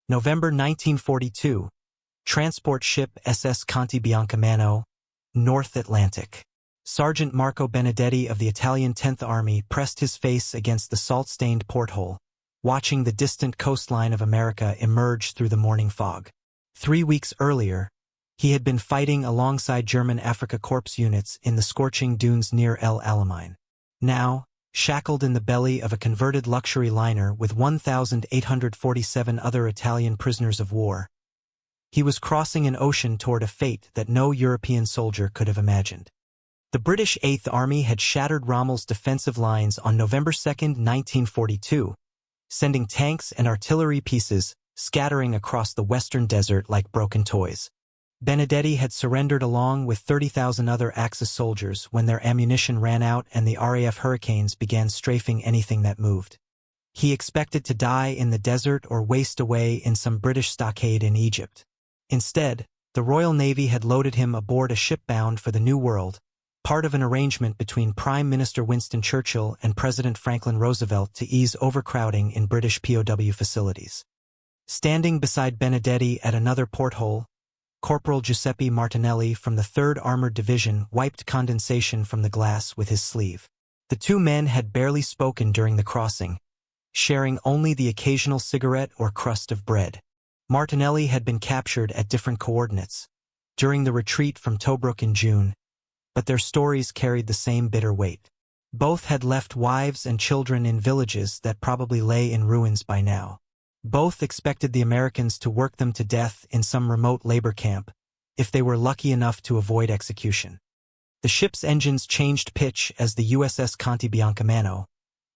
November 1942. Transport ship SS Conte Biancamano, North Atlantic. Sergeant Marco Benedetti of the Italian 10th Army pressed his face against the salt-stained porthole, watching the distant coastline of America emerge through the morning fog. 3 weeks earlier, he had been fighting alongside German Afrika Korps units in the scorching dunes near El Alamein. Now, shackled in the belly of a converted luxury liner with 1,847 other Italian prisoners of war, he was crossing an ocean toward a fate that no European soldier could have imagined. The British 8th Army had shattered Rommel's defensive lines on November 2, 1942, sending tanks and artillery pieces scattering across the western desert like broken toys. Benedetti had surrendered along with 30,000 other Axis soldiers when their ammunition ran out and the RAF Hurricanes began strafing anything that moved. He expected to die in the desert or waste away in some British stockade in Egypt. Instead, the Royal Navy had loaded him aboard a ship bound for the New World, part of an arrangement between Prime Minister Winston Churchill and President Franklin Roosevelt to ease overcrowding in British POW facilities. Standing beside Benedetti at another porthole, Corporal Giuseppe Martinelli from the 3rd Armored Division wiped condensation from the glass with his sleeve. The two men had barely spoken during the crossing, sharing only the occasional cigarette or crust of bread. Martinelli had been captured at different coordinates during the retreat from Tobruk in June, but their stories carried the same bitter weight. Both had left wives and children in villages that probably lay in ruins by now. Both expected the Americans to work them to death in some remote labor camp, if they were lucky enough to avoid execution. The ship's engines changed pitch as the USS Conte Biancamano,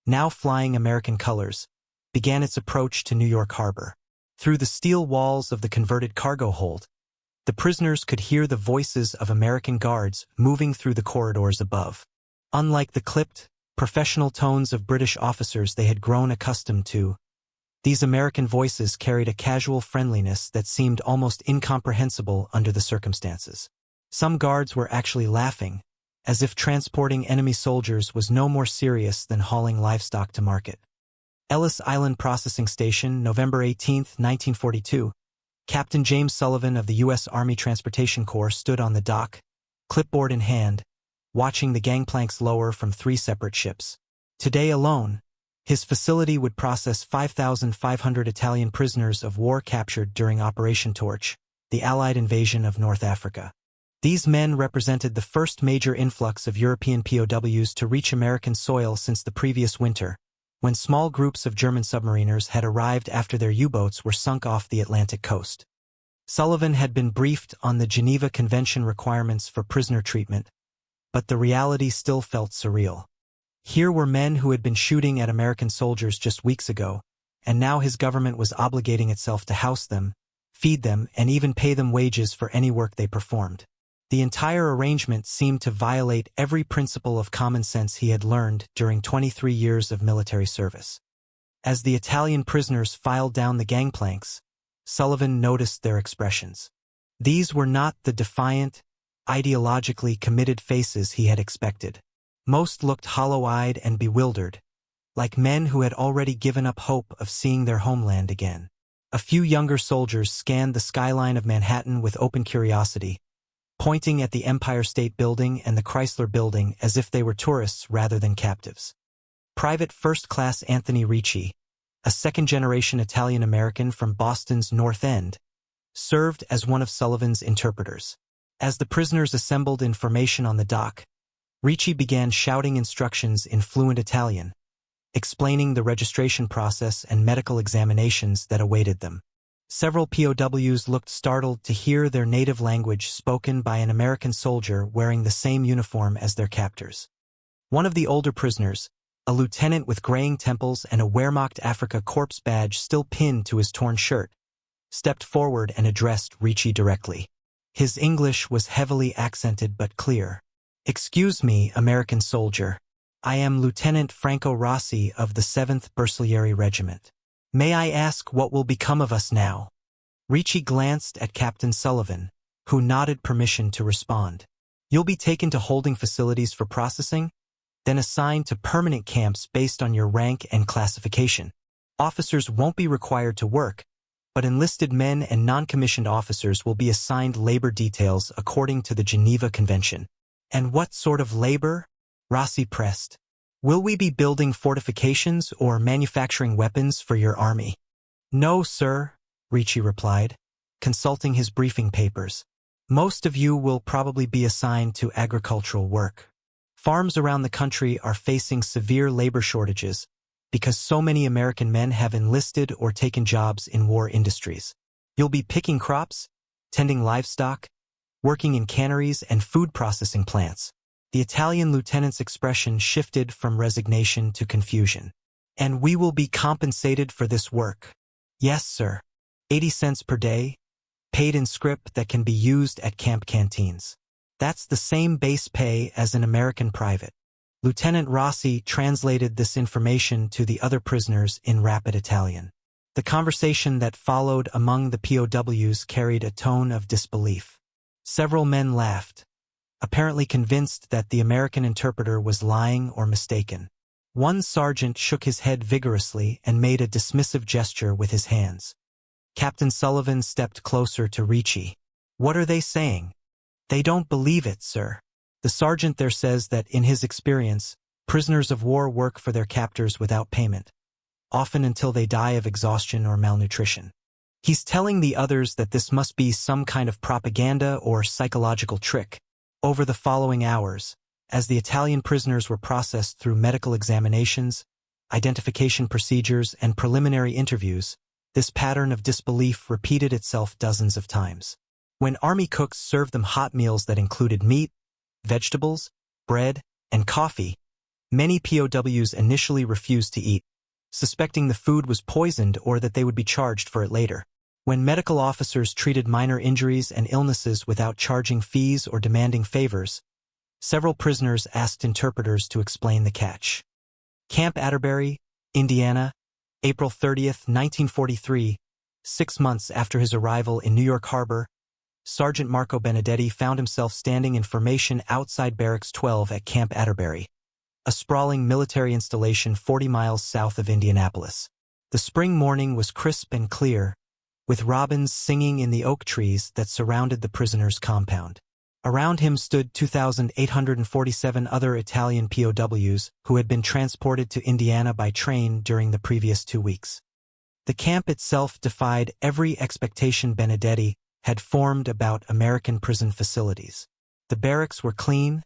now flying American colors, began its approach to New York Harbor. Through the steel walls of the converted cargo hold, the prisoners could hear the voices of American guards moving through the corridors above. Unlike the clipped, professional tones of British officers they had grown accustomed to, these American voices carried a casual friendliness that seemed almost incomprehensible under the circumstances. Some guards were actually laughing, as if transporting enemy soldiers was no more serious than hauling livestock to market. Ellis Island Processing Station, November 18, 1942. Captain James Sullivan of the U.S. Army Transportation Corps stood on the dock, clipboard in hand, watching the gangplanks lower from 3 separate ships. Today alone, his facility would process 5,500 Italian prisoners of war captured during Operation Torch, the Allied invasion of North Africa. These men represented the first major influx of European POWs to reach American soil since the previous winter, when small groups of German submariners had arrived after their U-boats were sunk off the Atlantic coast. Sullivan had been briefed on the Geneva Convention requirements for prisoner treatment, but the reality still felt surreal. Here were men who had been shooting at American soldiers just weeks ago, and now his government was obligating itself to house them, feed them, and even pay them wages for any work they performed. The entire arrangement seemed to violate every principle of common sense he had learned during 23 years of military service. As the Italian prisoners filed down the gangplanks, Sullivan noticed their expressions. These were not the defiant, ideologically committed faces he had expected. Most looked hollow-eyed and bewildered, like men who had already given up hope of seeing their homeland again. A few younger soldiers scanned the skyline of Manhattan with open curiosity, pointing at the Empire State Building and the Chrysler Building as if they were tourists rather than captives. Private First Class Anthony Ricci, a second-generation Italian-American from Boston's North End, served as one of Sullivan's interpreters. As the prisoners assembled in formation on the dock, Ricci began shouting instructions in fluent Italian, explaining the registration process and medical examinations that awaited them. Several POWs looked startled to hear their native language spoken by an American soldier wearing the same uniform as their captors. One of the older prisoners, a lieutenant with graying temples and a Wehrmacht Afrika Korps badge still pinned to his torn shirt, stepped forward and addressed Ricci directly. His English was heavily accented but clear. "Excuse me, American soldier. I am Lieutenant Franco Rossi of the 7th Bersaglieri Regiment. May I ask what will become of us now?" Ricci glanced at Captain Sullivan, who nodded permission to respond. "You'll be taken to holding facilities for processing, then assigned to permanent camps based on your rank and classification. Officers won't be required to work, but enlisted men and non-commissioned officers will be assigned labor details according to the Geneva Convention. And what sort of labor? Rossi pressed. Will we be building fortifications or manufacturing weapons for your army? No, sir, Ricci replied, consulting his briefing papers. Most of you will probably be assigned to agricultural work. Farms around the country are facing severe labor shortages because so many American men have enlisted or taken jobs in war industries. You'll be picking crops, tending livestock, working in canneries and food processing plants. The Italian lieutenant's expression shifted from resignation to confusion. And we will be compensated for this work. Yes, sir. 80 cents per day, paid in scrip that can be used at camp canteens. That's the same base pay as an American private. Lieutenant Rossi translated this information to the other prisoners in rapid Italian. The conversation that followed among the POWs carried a tone of disbelief. Several men laughed, apparently convinced that the American interpreter was lying or mistaken. One sergeant shook his head vigorously and made a dismissive gesture with his hands. Captain Sullivan stepped closer to Ricci. What are they saying? They don't believe it, sir. The sergeant there says that, in his experience, prisoners of war work for their captors without payment, often until they die of exhaustion or malnutrition. He's telling the others that this must be some kind of propaganda or psychological trick. Over the following hours, as the Italian prisoners were processed through medical examinations, identification procedures, and preliminary interviews, this pattern of disbelief repeated itself dozens of times. When army cooks served them hot meals that included meat, vegetables, bread, and coffee, many POWs initially refused to eat, suspecting the food was poisoned or that they would be charged for it later. When medical officers treated minor injuries and illnesses without charging fees or demanding favors, several prisoners asked interpreters to explain the catch. Camp Atterbury, Indiana, April 30, 1943, 6 months after his arrival in New York Harbor, Sergeant Marco Benedetti found himself standing in formation outside Barracks 12 at Camp Atterbury, a sprawling military installation 40 miles south of Indianapolis. The spring morning was crisp and clear, with robins singing in the oak trees that surrounded the prisoner's compound. Around him stood 2,847 other Italian POWs who had been transported to Indiana by train during the previous 2 weeks. The camp itself defied every expectation Benedetti had formed about American prison facilities. The barracks were clean,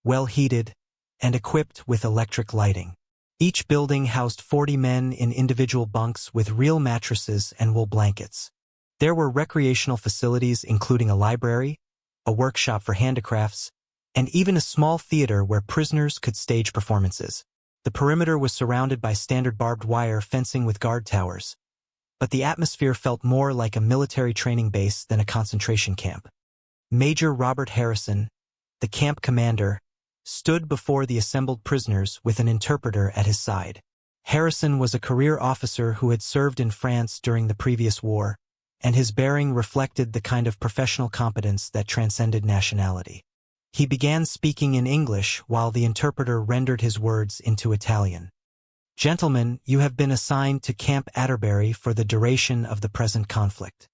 well-heated, and equipped with electric lighting. Each building housed 40 men in individual bunks with real mattresses and wool blankets. There were recreational facilities including a library, a workshop for handicrafts, and even a small theater where prisoners could stage performances. The perimeter was surrounded by standard barbed wire fencing with guard towers, but the atmosphere felt more like a military training base than a concentration camp. Major Robert Harrison, the camp commander, stood before the assembled prisoners with an interpreter at his side. Harrison was a career officer who had served in France during the previous war, and his bearing reflected the kind of professional competence that transcended nationality. He began speaking in English while the interpreter rendered his words into Italian. Gentlemen, you have been assigned to Camp Atterbury for the duration of the present conflict.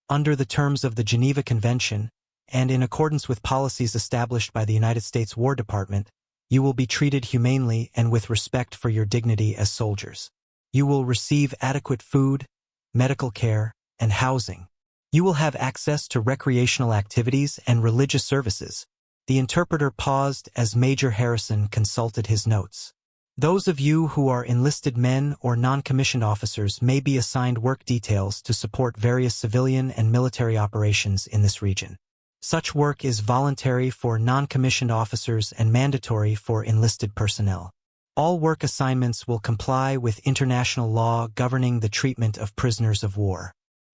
Under the terms of the Geneva Convention, and in accordance with policies established by the United States War Department, you will be treated humanely and with respect for your dignity as soldiers. You will receive adequate food, medical care, and housing. You will have access to recreational activities and religious services. The interpreter paused as Major Harrison consulted his notes. Those of you who are enlisted men or non-commissioned officers may be assigned work details to support various civilian and military operations in this region. Such work is voluntary for non-commissioned officers and mandatory for enlisted personnel. All work assignments will comply with international law governing the treatment of prisoners of war.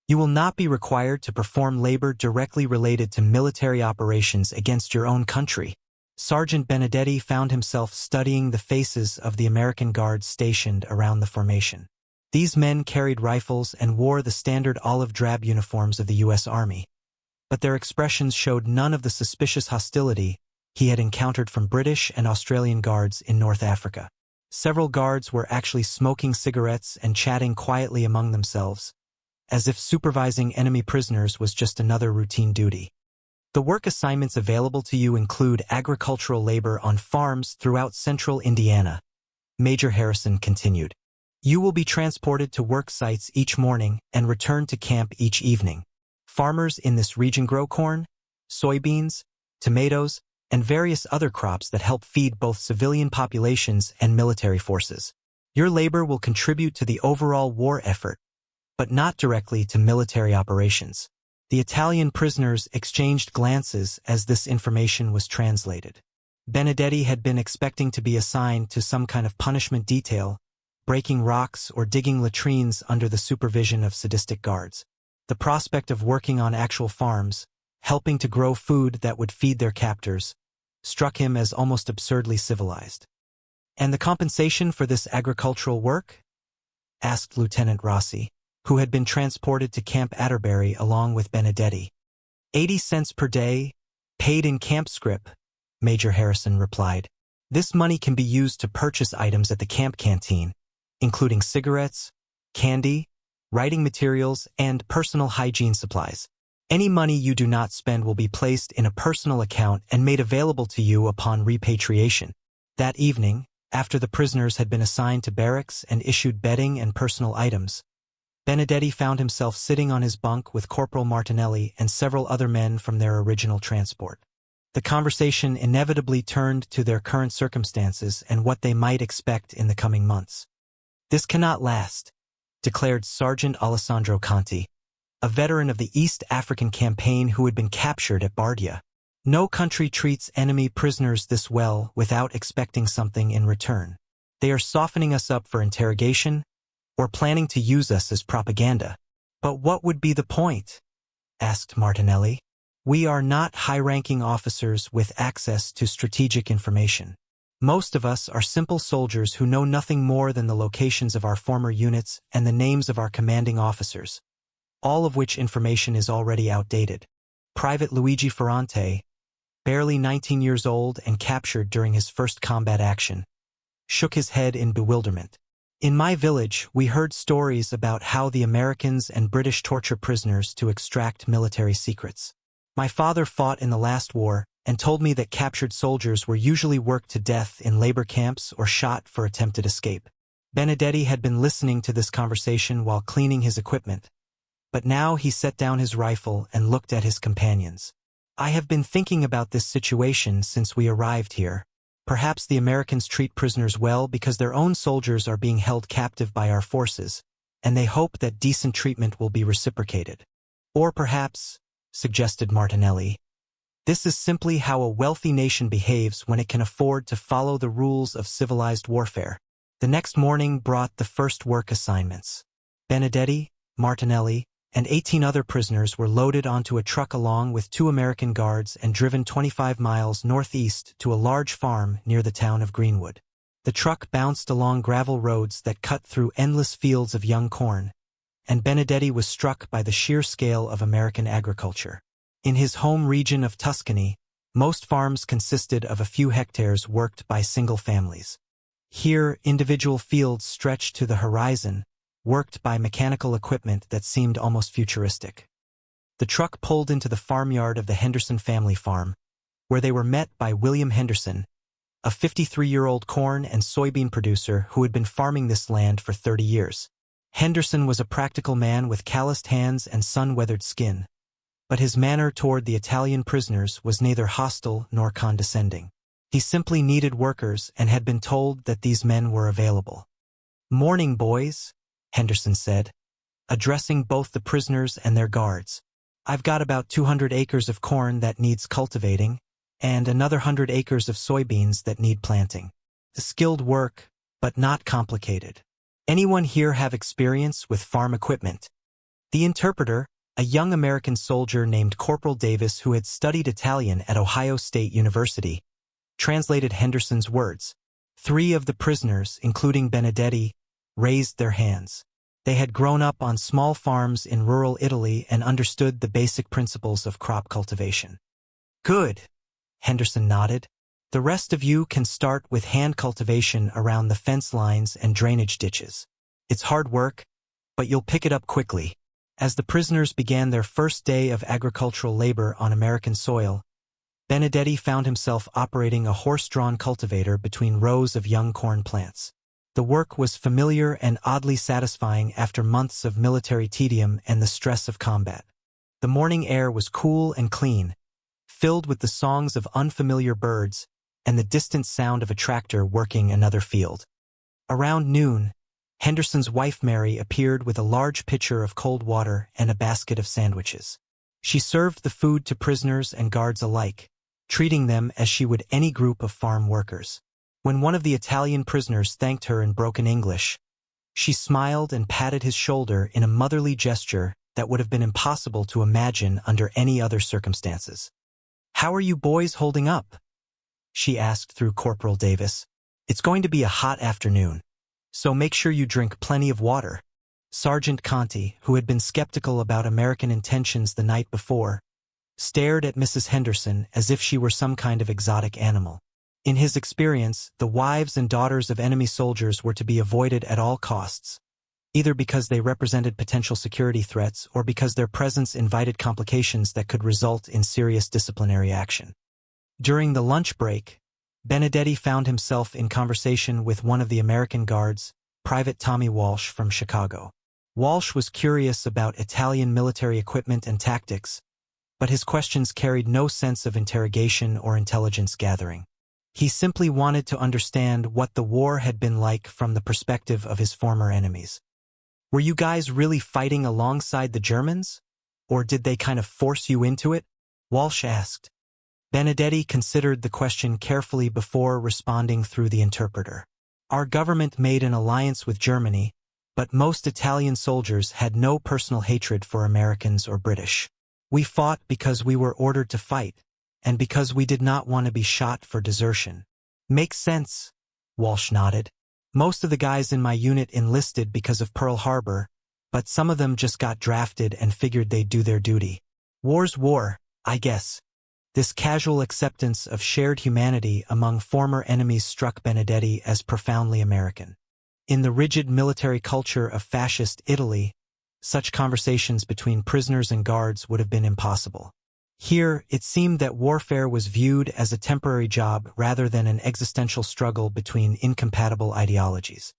You will not be required to perform labor directly related to military operations against your own country. Sergeant Benedetti found himself studying the faces of the American guards stationed around the formation. These men carried rifles and wore the standard olive drab uniforms of the U.S. Army, but their expressions showed none of the suspicious hostility he had encountered from British and Australian guards in North Africa. Several guards were actually smoking cigarettes and chatting quietly among themselves, as if supervising enemy prisoners was just another routine duty. The work assignments available to you include agricultural labor on farms throughout central Indiana. Major Harrison continued. You will be transported to work sites each morning and return to camp each evening. Farmers in this region grow corn, soybeans, tomatoes, and various other crops that help feed both civilian populations and military forces. Your labor will contribute to the overall war effort, but not directly to military operations. The Italian prisoners exchanged glances as this information was translated. Benedetti had been expecting to be assigned to some kind of punishment detail, breaking rocks or digging latrines under the supervision of sadistic guards. The prospect of working on actual farms, helping to grow food that would feed their captors, struck him as almost absurdly civilized. And the compensation for this agricultural work? Asked Lieutenant Rossi, who had been transported to Camp Atterbury along with Benedetti. 80 cents per day, paid in camp scrip, Major Harrison replied. This money can be used to purchase items at the camp canteen, including cigarettes, candy, writing materials, and personal hygiene supplies. Any money you do not spend will be placed in a personal account and made available to you upon repatriation. That evening, after the prisoners had been assigned to barracks and issued bedding and personal items, Benedetti found himself sitting on his bunk with Corporal Martinelli and several other men from their original transport. The conversation inevitably turned to their current circumstances and what they might expect in the coming months. This cannot last, declared Sergeant Alessandro Conti, a veteran of the East African campaign who had been captured at Bardia. No country treats enemy prisoners this well without expecting something in return. They are softening us up for interrogation or planning to use us as propaganda. But what would be the point? Asked Martinelli. We are not high-ranking officers with access to strategic information. Most of us are simple soldiers who know nothing more than the locations of our former units and the names of our commanding officers, all of which information is already outdated. Private Luigi Ferrante, barely 19 years old and captured during his first combat action, shook his head in bewilderment. In my village, we heard stories about how the Americans and British torture prisoners to extract military secrets. My father fought in the last war and told me that captured soldiers were usually worked to death in labor camps or shot for attempted escape. Benedetti had been listening to this conversation while cleaning his equipment, but now he set down his rifle and looked at his companions. I have been thinking about this situation since we arrived here. Perhaps the Americans treat prisoners well because their own soldiers are being held captive by our forces, and they hope that decent treatment will be reciprocated. Or perhaps, suggested Martinelli, this is simply how a wealthy nation behaves when it can afford to follow the rules of civilized warfare. The next morning brought the first work assignments. Benedetti, Martinelli, and 18 other prisoners were loaded onto a truck along with 2 American guards and driven 25 miles northeast to a large farm near the town of Greenwood. The truck bounced along gravel roads that cut through endless fields of young corn, and Benedetti was struck by the sheer scale of American agriculture. In his home region of Tuscany, most farms consisted of a few hectares worked by single families. Here, individual fields stretched to the horizon, worked by mechanical equipment that seemed almost futuristic. The truck pulled into the farmyard of the Henderson family farm, where they were met by William Henderson, a 53-year-old corn and soybean producer who had been farming this land for 30 years. Henderson was a practical man with calloused hands and sun-weathered skin, but his manner toward the Italian prisoners was neither hostile nor condescending. He simply needed workers and had been told that these men were available. "Morning, boys," Henderson said, addressing both the prisoners and their guards. "I've got about 200 acres of corn that needs cultivating, and another 100 acres of soybeans that need planting. Skilled work, but not complicated. Anyone here have experience with farm equipment?" The interpreter, a young American soldier named Corporal Davis who had studied Italian at Ohio State University, translated Henderson's words. 3 of the prisoners, including Benedetti, raised their hands. They had grown up on small farms in rural Italy and understood the basic principles of crop cultivation. "Good," Henderson nodded. "The rest of you can start with hand cultivation around the fence lines and drainage ditches. It's hard work, but you'll pick it up quickly." As the prisoners began their first day of agricultural labor on American soil, Benedetti found himself operating a horse-drawn cultivator between rows of young corn plants. The work was familiar and oddly satisfying after months of military tedium and the stress of combat. The morning air was cool and clean, filled with the songs of unfamiliar birds and the distant sound of a tractor working another field. Around noon, Henderson's wife Mary appeared with a large pitcher of cold water and a basket of sandwiches. She served the food to prisoners and guards alike, treating them as she would any group of farm workers. When one of the Italian prisoners thanked her in broken English, she smiled and patted his shoulder in a motherly gesture that would have been impossible to imagine under any other circumstances. "How are you boys holding up?" she asked through Corporal Davis. "It's going to be a hot afternoon, so make sure you drink plenty of water." Sergeant Conte, who had been skeptical about American intentions the night before, stared at Mrs. Henderson as if she were some kind of exotic animal. In his experience, the wives and daughters of enemy soldiers were to be avoided at all costs, either because they represented potential security threats or because their presence invited complications that could result in serious disciplinary action. During the lunch break, Benedetti found himself in conversation with one of the American guards, Private Tommy Walsh from Chicago. Walsh was curious about Italian military equipment and tactics, but his questions carried no sense of interrogation or intelligence gathering. He simply wanted to understand what the war had been like from the perspective of his former enemies. "Were you guys really fighting alongside the Germans? Or did they kind of force you into it?" Walsh asked. Benedetti considered the question carefully before responding through the interpreter. "Our government made an alliance with Germany, but most Italian soldiers had no personal hatred for Americans or British. We fought because we were ordered to fight, and because we did not want to be shot for desertion." "Makes sense," Walsh nodded. "Most of the guys in my unit enlisted because of Pearl Harbor, but some of them just got drafted and figured they'd do their duty. War's war, I guess." This casual acceptance of shared humanity among former enemies struck Benedetti as profoundly American. In the rigid military culture of fascist Italy, such conversations between prisoners and guards would have been impossible. Here, it seemed that warfare was viewed as a temporary job rather than an existential struggle between incompatible ideologies.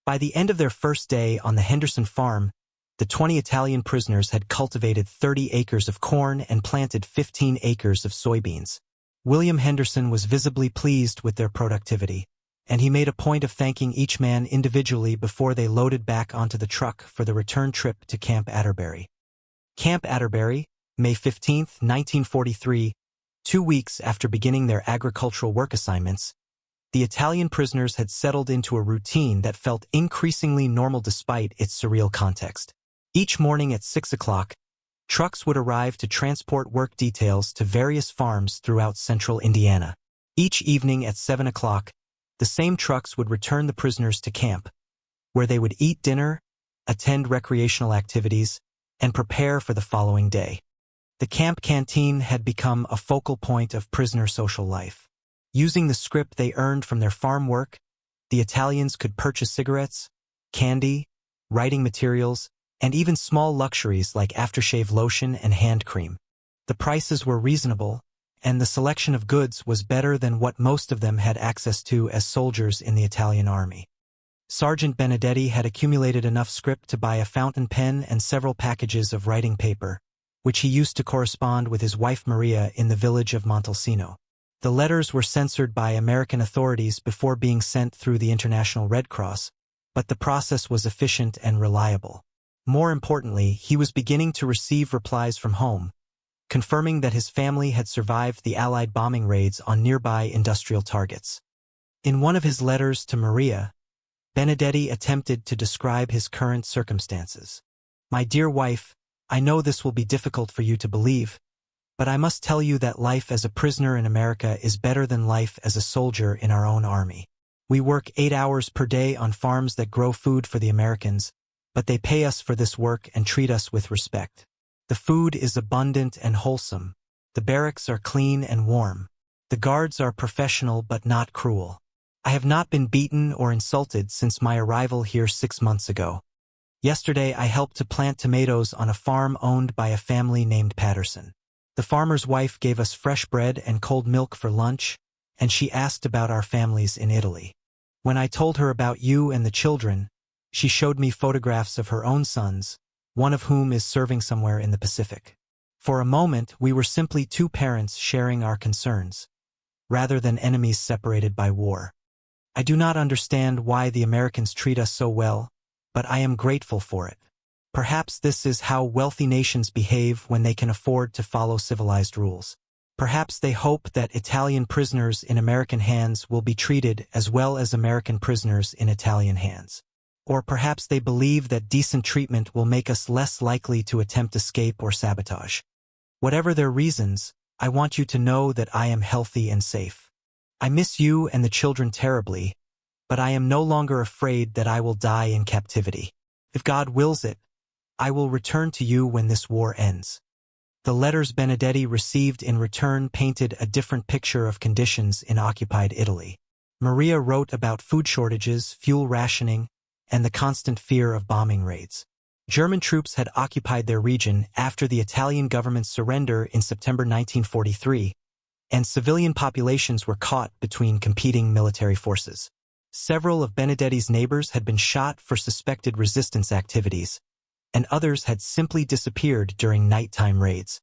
By the end of their first day on the Henderson farm, the 20 Italian prisoners had cultivated 30 acres of corn and planted 15 acres of soybeans. William Henderson was visibly pleased with their productivity, and he made a point of thanking each man individually before they loaded back onto the truck for the return trip to Camp Atterbury. Camp Atterbury, May 15, 1943, 2 weeks after beginning their agricultural work assignments, the Italian prisoners had settled into a routine that felt increasingly normal despite its surreal context. Each morning at 6 o'clock, trucks would arrive to transport work details to various farms throughout central Indiana. Each evening at 7 o'clock, the same trucks would return the prisoners to camp, where they would eat dinner, attend recreational activities, and prepare for the following day. The camp canteen had become a focal point of prisoner social life. Using the scrip they earned from their farm work, the Italians could purchase cigarettes, candy, writing materials, and even small luxuries like aftershave lotion and hand cream. The prices were reasonable, and the selection of goods was better than what most of them had access to as soldiers in the Italian army. Sergeant Benedetti had accumulated enough scrip to buy a fountain pen and several packages of writing paper, which he used to correspond with his wife Maria in the village of Montalcino. The letters were censored by American authorities before being sent through the International Red Cross, but the process was efficient and reliable. More importantly, he was beginning to receive replies from home, confirming that his family had survived the Allied bombing raids on nearby industrial targets. In one of his letters to Maria, Benedetti attempted to describe his current circumstances. "My dear wife, I know this will be difficult for you to believe, but I must tell you that life as a prisoner in America is better than life as a soldier in our own army. We work 8 hours per day on farms that grow food for the Americans, but they pay us for this work and treat us with respect. The food is abundant and wholesome. The barracks are clean and warm. The guards are professional but not cruel. I have not been beaten or insulted since my arrival here 6 months ago. Yesterday I helped to plant tomatoes on a farm owned by a family named Patterson. The farmer's wife gave us fresh bread and cold milk for lunch, and she asked about our families in Italy. When I told her about you and the children, she showed me photographs of her own sons, one of whom is serving somewhere in the Pacific. For a moment, we were simply two parents sharing our concerns, rather than enemies separated by war. I do not understand why the Americans treat us so well, but I am grateful for it. Perhaps this is how wealthy nations behave when they can afford to follow civilized rules. Perhaps they hope that Italian prisoners in American hands will be treated as well as American prisoners in Italian hands. Or perhaps they believe that decent treatment will make us less likely to attempt escape or sabotage. Whatever their reasons, I want you to know that I am healthy and safe. I miss you and the children terribly, but I am no longer afraid that I will die in captivity. If God wills it, I will return to you when this war ends. The letters Benedetti received in return painted a different picture of conditions in occupied Italy. Maria wrote about food shortages, fuel rationing, and the constant fear of bombing raids. German troops had occupied their region after the Italian government's surrender in September 1943, and civilian populations were caught between competing military forces. Several of Benedetti's neighbors had been shot for suspected resistance activities, and others had simply disappeared during nighttime raids.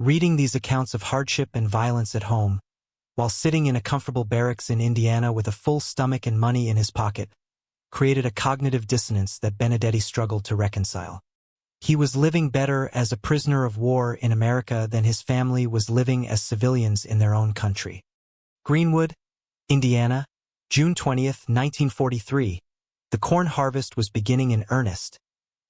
Reading these accounts of hardship and violence at home, while sitting in a comfortable barracks in Indiana with a full stomach and money in his pocket, created a cognitive dissonance that Benedetti struggled to reconcile. He was living better as a prisoner of war in America than his family was living as civilians in their own country. Greenwood, Indiana, June 20, 1943. The corn harvest was beginning in earnest,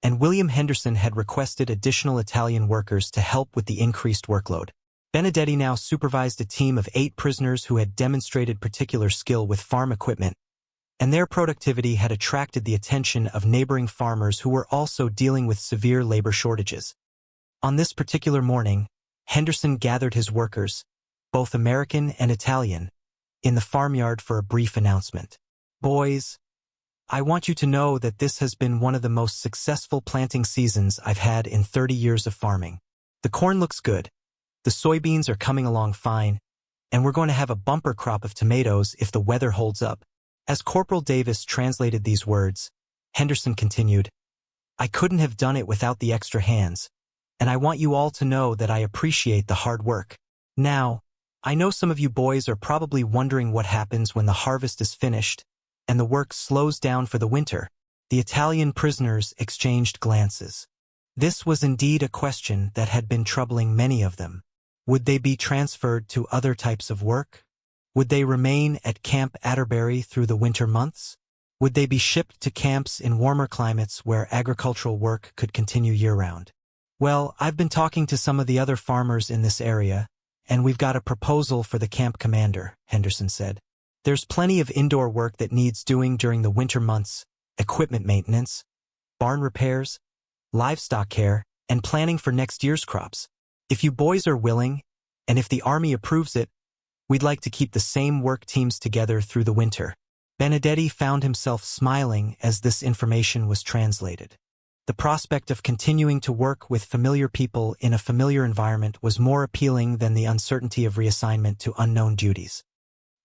and William Henderson had requested additional Italian workers to help with the increased workload. Benedetti now supervised a team of 8 prisoners who had demonstrated particular skill with farm equipment, and their productivity had attracted the attention of neighboring farmers who were also dealing with severe labor shortages. On this particular morning, Henderson gathered his workers, both American and Italian, in the farmyard for a brief announcement. "Boys, I want you to know that this has been one of the most successful planting seasons I've had in 30 years of farming. The corn looks good, the soybeans are coming along fine, and we're going to have a bumper crop of tomatoes if the weather holds up." As Corporal Davis translated these words, Henderson continued, "I couldn't have done it without the extra hands, and I want you all to know that I appreciate the hard work. Now, I know some of you boys are probably wondering what happens when the harvest is finished and the work slows down for the winter." The Italian prisoners exchanged glances. This was indeed a question that had been troubling many of them. Would they be transferred to other types of work? Would they remain at Camp Atterbury through the winter months? Would they be shipped to camps in warmer climates where agricultural work could continue year-round? "Well, I've been talking to some of the other farmers in this area, and we've got a proposal for the camp commander," Henderson said. "There's plenty of indoor work that needs doing during the winter months: equipment maintenance, barn repairs, livestock care, and planning for next year's crops. If you boys are willing, and if the Army approves it, we'd like to keep the same work teams together through the winter." Benedetti found himself smiling as this information was translated. The prospect of continuing to work with familiar people in a familiar environment was more appealing than the uncertainty of reassignment to unknown duties.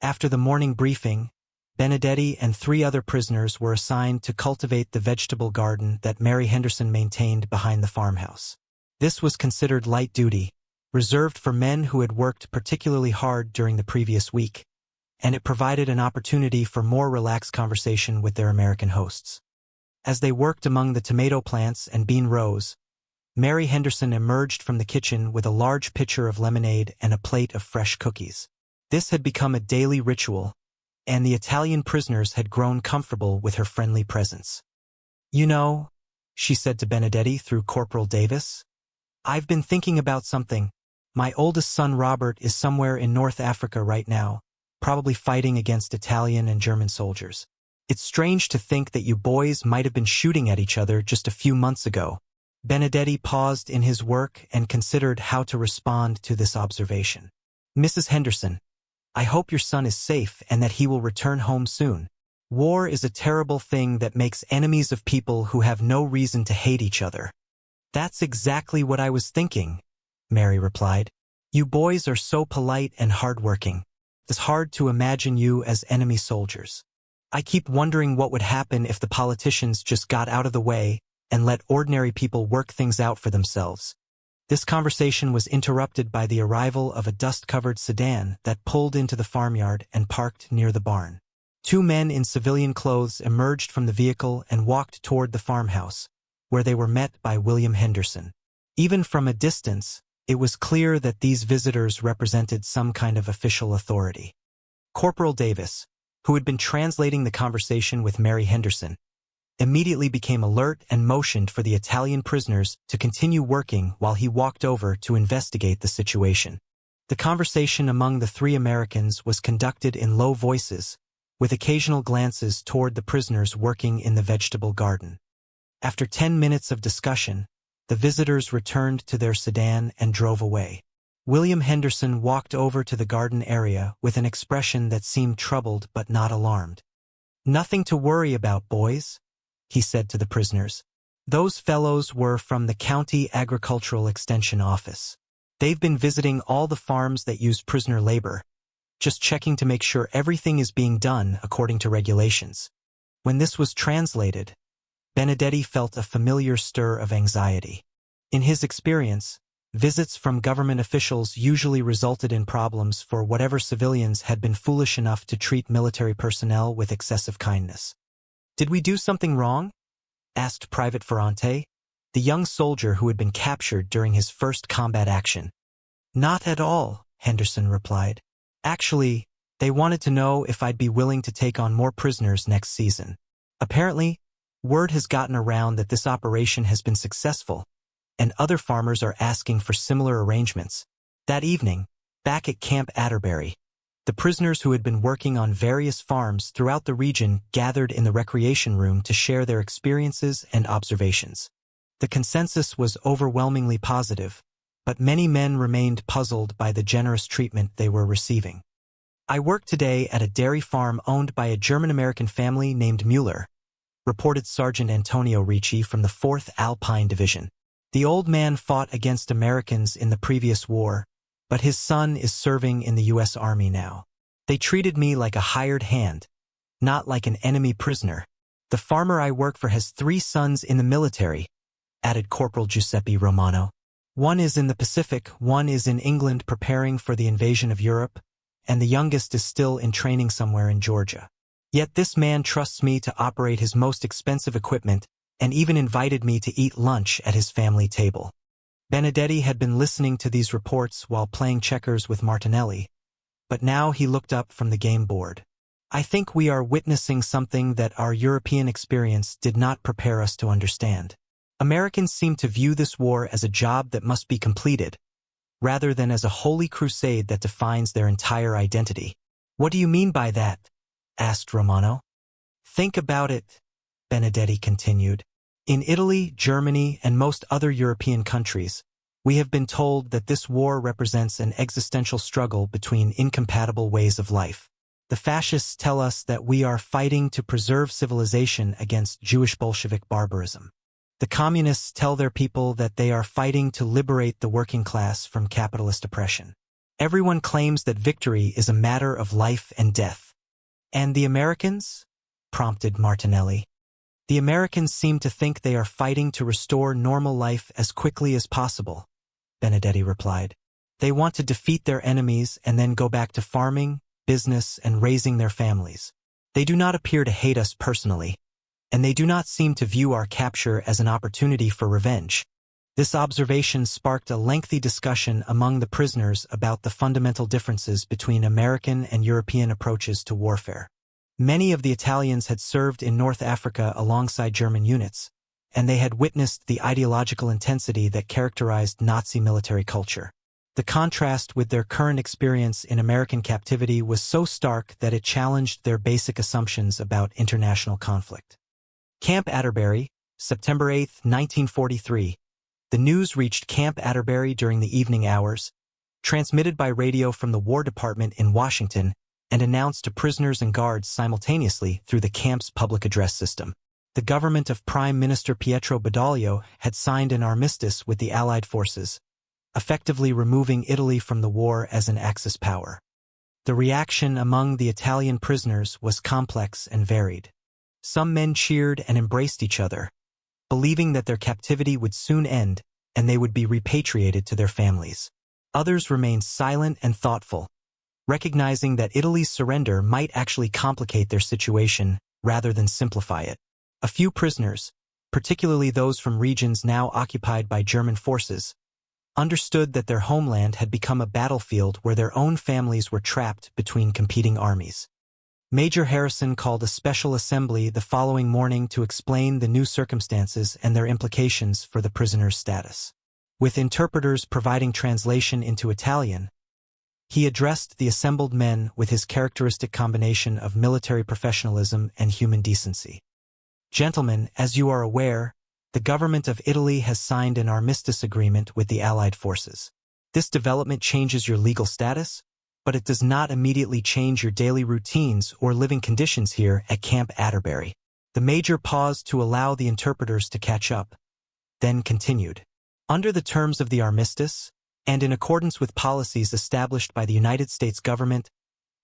After the morning briefing, Benedetti and 3 other prisoners were assigned to cultivate the vegetable garden that Mary Henderson maintained behind the farmhouse. This was considered light duty, reserved for men who had worked particularly hard during the previous week, and it provided an opportunity for more relaxed conversation with their American hosts. As they worked among the tomato plants and bean rows, Mary Henderson emerged from the kitchen with a large pitcher of lemonade and a plate of fresh cookies. This had become a daily ritual, and the Italian prisoners had grown comfortable with her friendly presence. "You know," she said to Benedetti through Corporal Davis, "I've been thinking about something. My oldest son Robert is somewhere in North Africa right now, probably fighting against Italian and German soldiers. It's strange to think that you boys might have been shooting at each other just a few months ago." Benedetti paused in his work and considered how to respond to this observation. "Mrs. Henderson, I hope your son is safe and that he will return home soon. War is a terrible thing that makes enemies of people who have no reason to hate each other. That's exactly what I was thinking, Mary replied. You boys are so polite and hardworking. It's hard to imagine you as enemy soldiers. I keep wondering what would happen if the politicians just got out of the way and let ordinary people work things out for themselves. This conversation was interrupted by the arrival of a dust-covered sedan that pulled into the farmyard and parked near the barn. Two men in civilian clothes emerged from the vehicle and walked toward the farmhouse, where they were met by William Henderson. Even from a distance, it was clear that these visitors represented some kind of official authority. Corporal Davis, who had been translating the conversation with Mary Henderson, immediately became alert and motioned for the Italian prisoners to continue working while he walked over to investigate the situation. The conversation among the three Americans was conducted in low voices, with occasional glances toward the prisoners working in the vegetable garden. After 10 minutes of discussion, the visitors returned to their sedan and drove away. William Henderson walked over to the garden area with an expression that seemed troubled but not alarmed. "Nothing to worry about, boys," he said to the prisoners. "Those fellows were from the County Agricultural Extension Office. They've been visiting all the farms that use prisoner labor, just checking to make sure everything is being done according to regulations." When this was translated, Benedetti felt a familiar stir of anxiety. In his experience, visits from government officials usually resulted in problems for whatever civilians had been foolish enough to treat military personnel with excessive kindness. "Did we do something wrong?" asked Private Ferrante, the young soldier who had been captured during his first combat action. "Not at all," Henderson replied. "Actually, they wanted to know if I'd be willing to take on more prisoners next season. Apparently, word has gotten around that this operation has been successful, and other farmers are asking for similar arrangements." That evening, back at Camp Atterbury, the prisoners who had been working on various farms throughout the region gathered in the recreation room to share their experiences and observations. The consensus was overwhelmingly positive, but many men remained puzzled by the generous treatment they were receiving. "I work today at a dairy farm owned by a German-American family named Mueller," reported Sergeant Antonio Ricci from the 4th Alpine Division. "The old man fought against Americans in the previous war, but his son is serving in the U.S. Army now. They treated me like a hired hand, not like an enemy prisoner. The farmer I work for has 3 sons in the military," added Corporal Giuseppe Romano. "One is in the Pacific, one is in England preparing for the invasion of Europe, and the youngest is still in training somewhere in Georgia. Yet this man trusts me to operate his most expensive equipment and even invited me to eat lunch at his family table." Benedetti had been listening to these reports while playing checkers with Martinelli, but now he looked up from the game board. "I think we are witnessing something that our European experience did not prepare us to understand. Americans seem to view this war as a job that must be completed, rather than as a holy crusade that defines their entire identity." "What do you mean by that?" asked Romano. "Think about it," Benedetti continued. "In Italy, Germany, and most other European countries, we have been told that this war represents an existential struggle between incompatible ways of life. The fascists tell us that we are fighting to preserve civilization against Jewish Bolshevik barbarism. The communists tell their people that they are fighting to liberate the working class from capitalist oppression. Everyone claims that victory is a matter of life and death." "And the Americans?" prompted Martinelli. "The Americans seem to think they are fighting to restore normal life as quickly as possible," Benedetti replied. "They want to defeat their enemies and then go back to farming, business, and raising their families. They do not appear to hate us personally, and they do not seem to view our capture as an opportunity for revenge." This observation sparked a lengthy discussion among the prisoners about the fundamental differences between American and European approaches to warfare. Many of the Italians had served in North Africa alongside German units, and they had witnessed the ideological intensity that characterized Nazi military culture. The contrast with their current experience in American captivity was so stark that it challenged their basic assumptions about international conflict. Camp Atterbury, September 8, 1943. The news reached Camp Atterbury during the evening hours, transmitted by radio from the War Department in Washington, and announced to prisoners and guards simultaneously through the camp's public address system. The government of Prime Minister Pietro Badoglio had signed an armistice with the Allied forces, effectively removing Italy from the war as an Axis power. The reaction among the Italian prisoners was complex and varied. Some men cheered and embraced each other, believing that their captivity would soon end and they would be repatriated to their families. Others remained silent and thoughtful, recognizing that Italy's surrender might actually complicate their situation rather than simplify it. A few prisoners, particularly those from regions now occupied by German forces, understood that their homeland had become a battlefield where their own families were trapped between competing armies. Major Harrison called a special assembly the following morning to explain the new circumstances and their implications for the prisoners' status. With interpreters providing translation into Italian, he addressed the assembled men with his characteristic combination of military professionalism and human decency. Gentlemen, as you are aware, the government of Italy has signed an armistice agreement with the Allied forces. This development changes your legal status, but it does not immediately change your daily routines or living conditions here at Camp Atterbury. The major paused to allow the interpreters to catch up, then continued. Under the terms of the armistice, and in accordance with policies established by the United States government,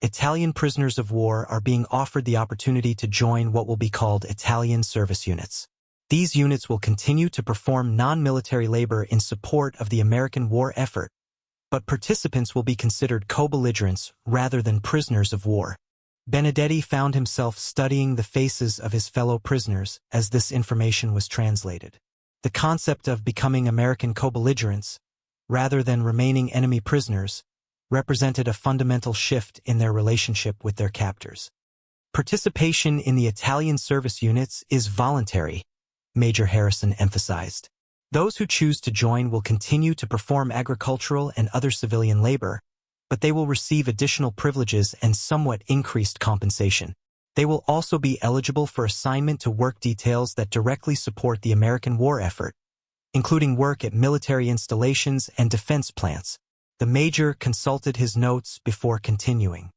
Italian prisoners of war are being offered the opportunity to join what will be called Italian service units. These units will continue to perform non-military labor in support of the American war effort, but participants will be considered co-belligerents rather than prisoners of war. Benedetti found himself studying the faces of his fellow prisoners as this information was translated. The concept of becoming American co-belligerents, rather than remaining enemy prisoners, represented a fundamental shift in their relationship with their captors. Participation in the Italian service units is voluntary, Major Harrison emphasized. Those who choose to join will continue to perform agricultural and other civilian labor, but they will receive additional privileges and somewhat increased compensation. They will also be eligible for assignment to work details that directly support the American war effort, including work at military installations and defense plants. The major consulted his notes before continuing.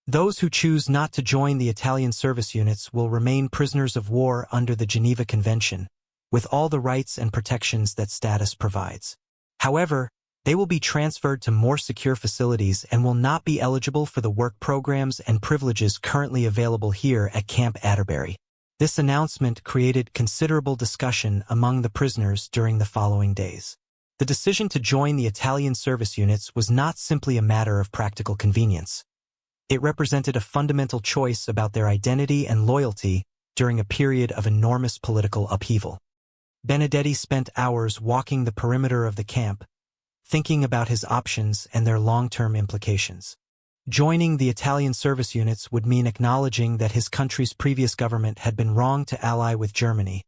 Those who choose not to join the Italian service units will remain prisoners of war under the Geneva Convention, with all the rights and protections that status provides. However, they will be transferred to more secure facilities and will not be eligible for the work programs and privileges currently available here at Camp Atterbury. This announcement created considerable discussion among the prisoners during the following days. The decision to join the Italian service units was not simply a matter of practical convenience. It represented a fundamental choice about their identity and loyalty during a period of enormous political upheaval. Benedetti spent hours walking the perimeter of the camp, thinking about his options and their long-term implications. Joining the Italian service units would mean acknowledging that his country's previous government had been wrong to ally with Germany,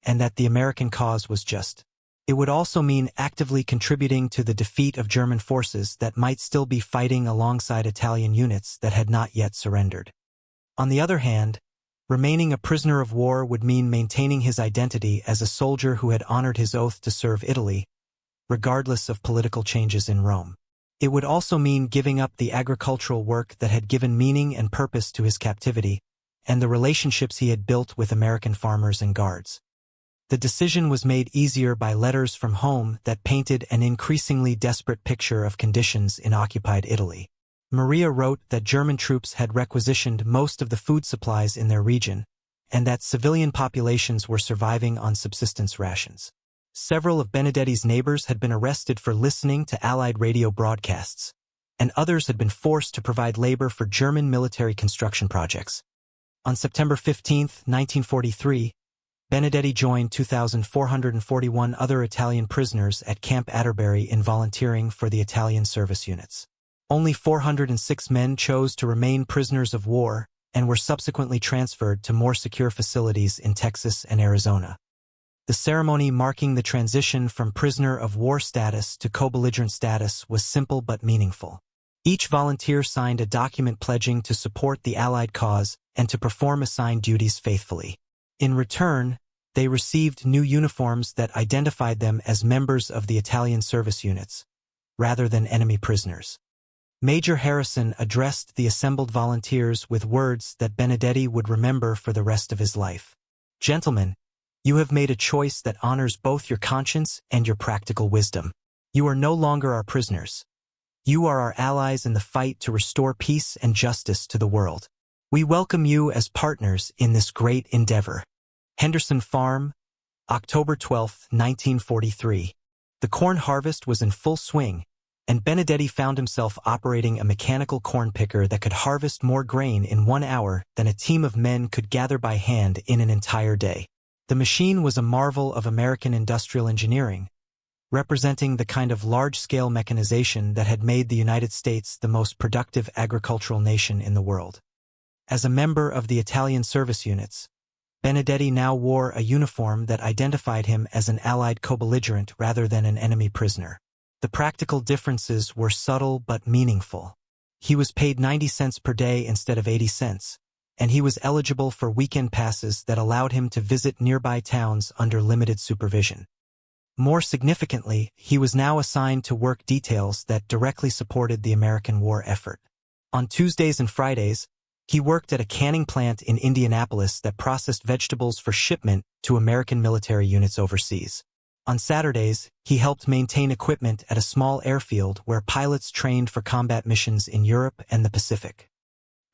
and that the American cause was just. It would also mean actively contributing to the defeat of German forces that might still be fighting alongside Italian units that had not yet surrendered. On the other hand, remaining a prisoner of war would mean maintaining his identity as a soldier who had honored his oath to serve Italy, regardless of political changes in Rome. It would also mean giving up the agricultural work that had given meaning and purpose to his captivity, and the relationships he had built with American farmers and guards. The decision was made easier by letters from home that painted an increasingly desperate picture of conditions in occupied Italy. Maria wrote that German troops had requisitioned most of the food supplies in their region, and that civilian populations were surviving on subsistence rations. Several of Benedetti's neighbors had been arrested for listening to Allied radio broadcasts, and others had been forced to provide labor for German military construction projects. On September 15, 1943, Benedetti joined 2,441 other Italian prisoners at Camp Atterbury in volunteering for the Italian service units. Only 406 men chose to remain prisoners of war and were subsequently transferred to more secure facilities in Texas and Arizona. The ceremony marking the transition from prisoner of war status to co-belligerent status was simple but meaningful. Each volunteer signed a document pledging to support the Allied cause and to perform assigned duties faithfully. In return, they received new uniforms that identified them as members of the Italian service units, rather than enemy prisoners. Major Harrison addressed the assembled volunteers with words that Benedetti would remember for the rest of his life. "Gentlemen, you have made a choice that honors both your conscience and your practical wisdom. You are no longer our prisoners. You are our allies in the fight to restore peace and justice to the world. We welcome you as partners in this great endeavor." Henderson Farm, October 12, 1943. The corn harvest was in full swing, and Benedetti found himself operating a mechanical corn picker that could harvest more grain in 1 hour than a team of men could gather by hand in an entire day. The machine was a marvel of American industrial engineering, representing the kind of large-scale mechanization that had made the United States the most productive agricultural nation in the world. As a member of the Italian service units, Benedetti now wore a uniform that identified him as an Allied co-belligerent rather than an enemy prisoner. The practical differences were subtle but meaningful. He was paid 90 cents per day instead of 80 cents, and he was eligible for weekend passes that allowed him to visit nearby towns under limited supervision. More significantly, he was now assigned to work details that directly supported the American war effort. On Tuesdays and Fridays, he worked at a canning plant in Indianapolis that processed vegetables for shipment to American military units overseas. On Saturdays, he helped maintain equipment at a small airfield where pilots trained for combat missions in Europe and the Pacific.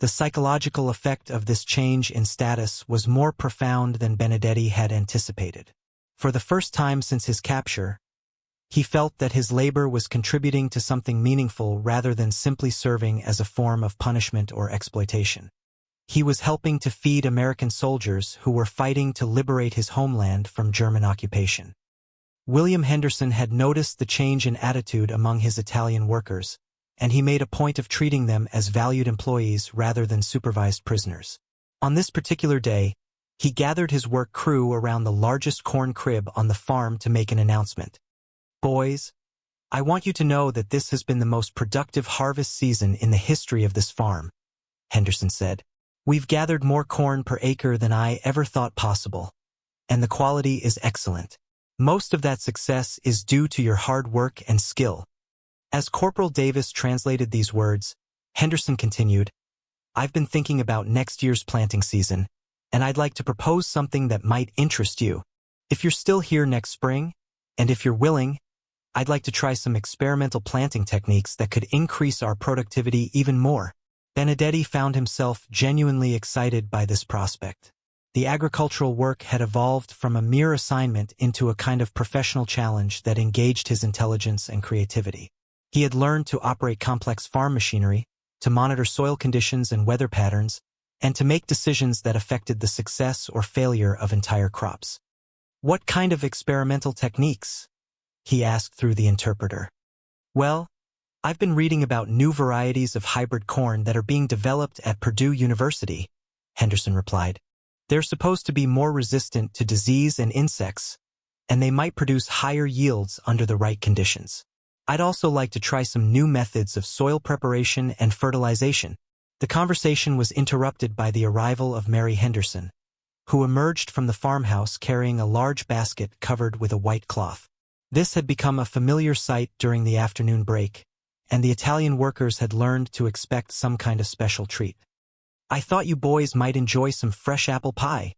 The psychological effect of this change in status was more profound than Benedetti had anticipated. For the first time since his capture, he felt that his labor was contributing to something meaningful rather than simply serving as a form of punishment or exploitation. He was helping to feed American soldiers who were fighting to liberate his homeland from German occupation. William Henderson had noticed the change in attitude among his Italian workers, and he made a point of treating them as valued employees rather than supervised prisoners. On this particular day, he gathered his work crew around the largest corn crib on the farm to make an announcement. "Boys, I want you to know that this has been the most productive harvest season in the history of this farm," Henderson said. "We've gathered more corn per acre than I ever thought possible, and the quality is excellent. Most of that success is due to your hard work and skill." As Corporal Davis translated these words, Henderson continued, "I've been thinking about next year's planting season, and I'd like to propose something that might interest you. If you're still here next spring, and if you're willing, I'd like to try some experimental planting techniques that could increase our productivity even more." Benedetti found himself genuinely excited by this prospect. The agricultural work had evolved from a mere assignment into a kind of professional challenge that engaged his intelligence and creativity. He had learned to operate complex farm machinery, to monitor soil conditions and weather patterns, and to make decisions that affected the success or failure of entire crops. "What kind of experimental techniques?" he asked through the interpreter. "Well, I've been reading about new varieties of hybrid corn that are being developed at Purdue University," Henderson replied. "They're supposed to be more resistant to disease and insects, and they might produce higher yields under the right conditions. I'd also like to try some new methods of soil preparation and fertilization." The conversation was interrupted by the arrival of Mary Henderson, who emerged from the farmhouse carrying a large basket covered with a white cloth. This had become a familiar sight during the afternoon break, and the Italian workers had learned to expect some kind of special treat. "I thought you boys might enjoy some fresh apple pie,"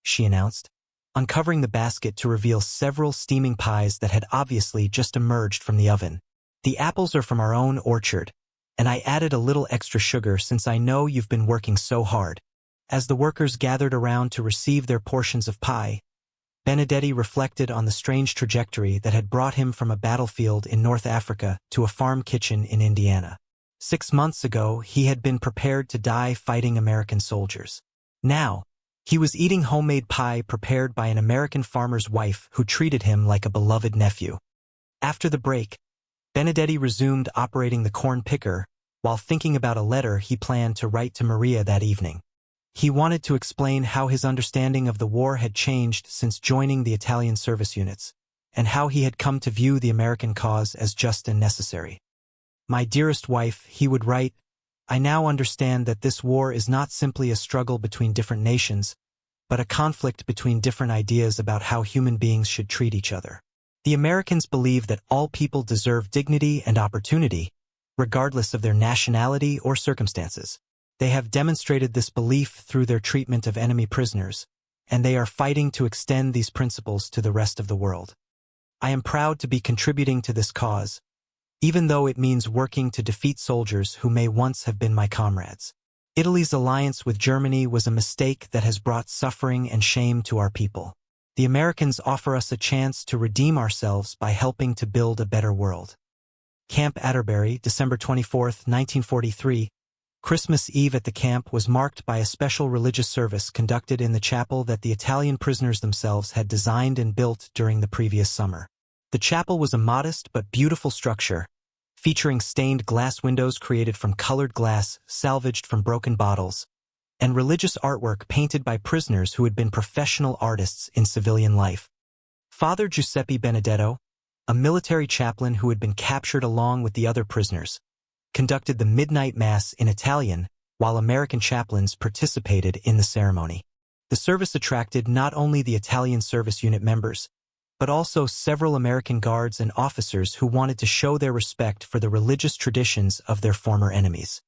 she announced, uncovering the basket to reveal several steaming pies that had obviously just emerged from the oven. "The apples are from our own orchard, and I added a little extra sugar since I know you've been working so hard." As the workers gathered around to receive their portions of pie, Benedetti reflected on the strange trajectory that had brought him from a battlefield in North Africa to a farm kitchen in Indiana. 6 months ago, he had been prepared to die fighting American soldiers. Now, he was eating homemade pie prepared by an American farmer's wife who treated him like a beloved nephew. After the break, Benedetti resumed operating the corn picker while thinking about a letter he planned to write to Maria that evening. He wanted to explain how his understanding of the war had changed since joining the Italian service units, and how he had come to view the American cause as just and necessary. "My dearest wife," he would write, "I now understand that this war is not simply a struggle between different nations, but a conflict between different ideas about how human beings should treat each other. The Americans believe that all people deserve dignity and opportunity, regardless of their nationality or circumstances. They have demonstrated this belief through their treatment of enemy prisoners, and they are fighting to extend these principles to the rest of the world. I am proud to be contributing to this cause, even though it means working to defeat soldiers who may once have been my comrades. Italy's alliance with Germany was a mistake that has brought suffering and shame to our people. The Americans offer us a chance to redeem ourselves by helping to build a better world. Camp Atterbury, December 24, 1943. Christmas Eve at the camp was marked by a special religious service conducted in the chapel that the Italian prisoners themselves had designed and built during the previous summer. The chapel was a modest but beautiful structure, featuring stained glass windows created from colored glass salvaged from broken bottles, and religious artwork painted by prisoners who had been professional artists in civilian life. Father Giuseppe Benedetto, a military chaplain who had been captured along with the other prisoners, conducted the midnight mass in Italian, while American chaplains participated in the ceremony. The service attracted not only the Italian service unit members, but also several American guards and officers who wanted to show their respect for the religious traditions of their former enemies.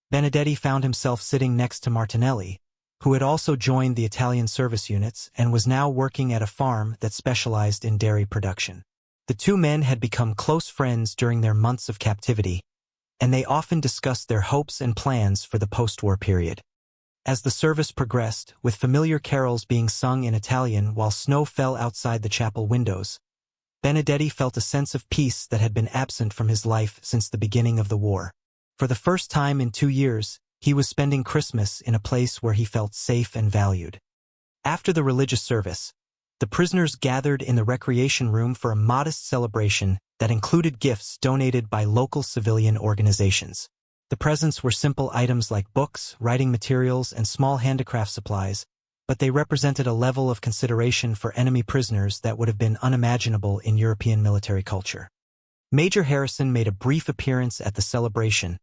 Benedetti found himself sitting next to Martinelli, who had also joined the Italian service units and was now working at a farm that specialized in dairy production. The two men had become close friends during their months of captivity, and they often discussed their hopes and plans for the post-war period. As the service progressed, with familiar carols being sung in Italian while snow fell outside the chapel windows, Benedetti felt a sense of peace that had been absent from his life since the beginning of the war. For the first time in 2 years, he was spending Christmas in a place where he felt safe and valued. After the religious service, the prisoners gathered in the recreation room for a modest celebration that included gifts donated by local civilian organizations. The presents were simple items like books, writing materials, and small handicraft supplies, but they represented a level of consideration for enemy prisoners that would have been unimaginable in European military culture. Major Harrison made a brief appearance at the celebration,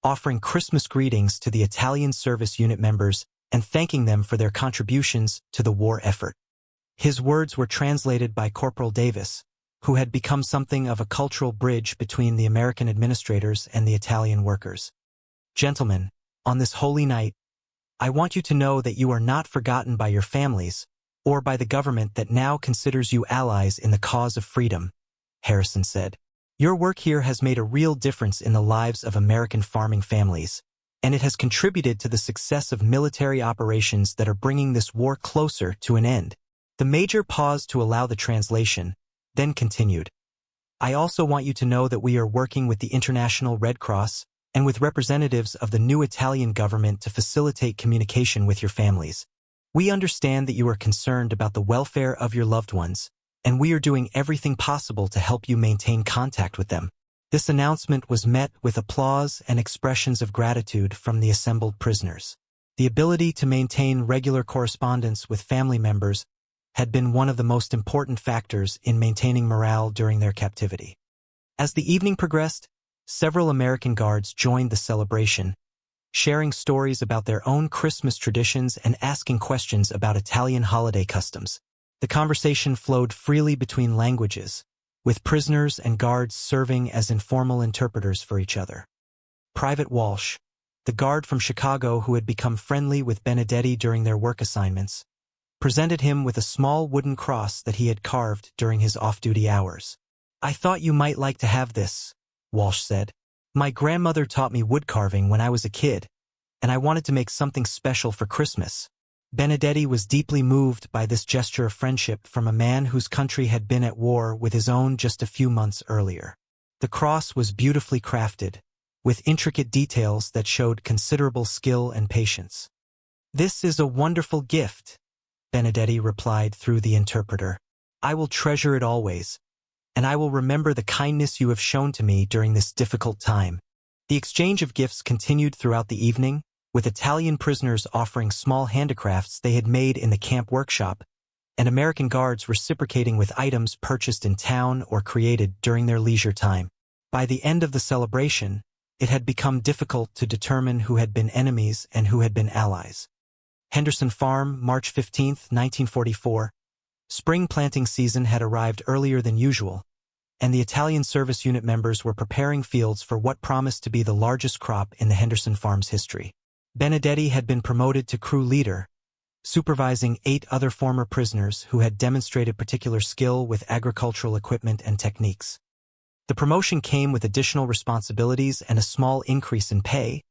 offering Christmas greetings to the Italian service unit members and thanking them for their contributions to the war effort. His words were translated by Corporal Davis, who had become something of a cultural bridge between the American administrators and the Italian workers. Gentlemen, on this holy night, I want you to know that you are not forgotten by your families or by the government that now considers you allies in the cause of freedom, Harrison said. Your work here has made a real difference in the lives of American farming families, and it has contributed to the success of military operations that are bringing this war closer to an end. The Major paused to allow the translation, then continued. I also want you to know that we are working with the International Red Cross and with representatives of the new Italian government to facilitate communication with your families. We understand that you are concerned about the welfare of your loved ones, and we are doing everything possible to help you maintain contact with them. This announcement was met with applause and expressions of gratitude from the assembled prisoners. The ability to maintain regular correspondence with family members had been one of the most important factors in maintaining morale during their captivity. As the evening progressed, several American guards joined the celebration, sharing stories about their own Christmas traditions and asking questions about Italian holiday customs. The conversation flowed freely between languages, with prisoners and guards serving as informal interpreters for each other. Private Walsh, the guard from Chicago who had become friendly with Benedetti during their work assignments, presented him with a small wooden cross that he had carved during his off-duty hours. I thought you might like to have this, Walsh said. My grandmother taught me wood carving when I was a kid, and I wanted to make something special for Christmas. Benedetti was deeply moved by this gesture of friendship from a man whose country had been at war with his own just a few months earlier. The cross was beautifully crafted, with intricate details that showed considerable skill and patience. This is a wonderful gift, Benedetti replied through the interpreter. I will treasure it always, and I will remember the kindness you have shown to me during this difficult time. The exchange of gifts continued throughout the evening, with Italian prisoners offering small handicrafts they had made in the camp workshop, and American guards reciprocating with items purchased in town or created during their leisure time. By the end of the celebration, it had become difficult to determine who had been enemies and who had been allies. Henderson Farm, March 15, 1944. Spring planting season had arrived earlier than usual, and the Italian service unit members were preparing fields for what promised to be the largest crop in the Henderson farm's history. Benedetti had been promoted to crew leader, supervising 8 other former prisoners who had demonstrated particular skill with agricultural equipment and techniques. The promotion came with additional responsibilities and a small increase in pay,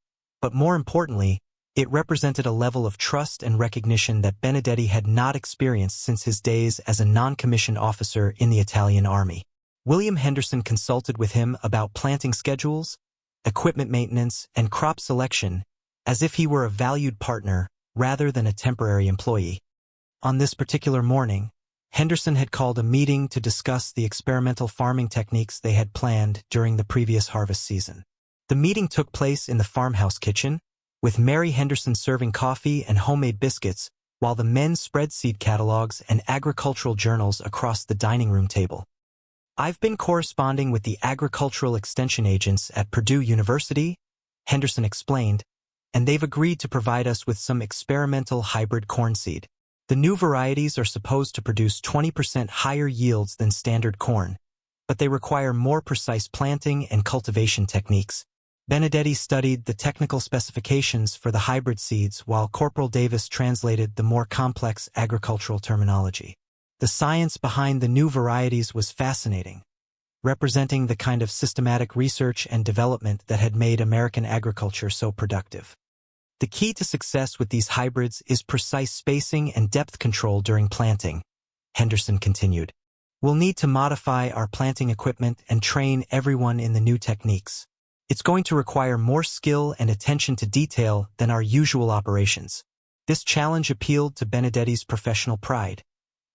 but more importantly, it represented a level of trust and recognition that Benedetti had not experienced since his days as a non-commissioned officer in the Italian army. William Henderson consulted with him about planting schedules, equipment maintenance, and crop selection, as if he were a valued partner rather than a temporary employee. On this particular morning, Henderson had called a meeting to discuss the experimental farming techniques they had planned during the previous harvest season. The meeting took place in the farmhouse kitchen, with Mary Henderson serving coffee and homemade biscuits, while the men spread seed catalogs and agricultural journals across the dining room table. "I've been corresponding with the agricultural extension agents at Purdue University," Henderson explained, "and they've agreed to provide us with some experimental hybrid corn seed. The new varieties are supposed to produce 20% higher yields than standard corn, but they require more precise planting and cultivation techniques." Benedetti studied the technical specifications for the hybrid seeds while Corporal Davis translated the more complex agricultural terminology. The science behind the new varieties was fascinating, representing the kind of systematic research and development that had made American agriculture so productive. "The key to success with these hybrids is precise spacing and depth control during planting," Henderson continued. "We'll need to modify our planting equipment and train everyone in the new techniques. It's going to require more skill and attention to detail than our usual operations." This challenge appealed to Benedetti's professional pride,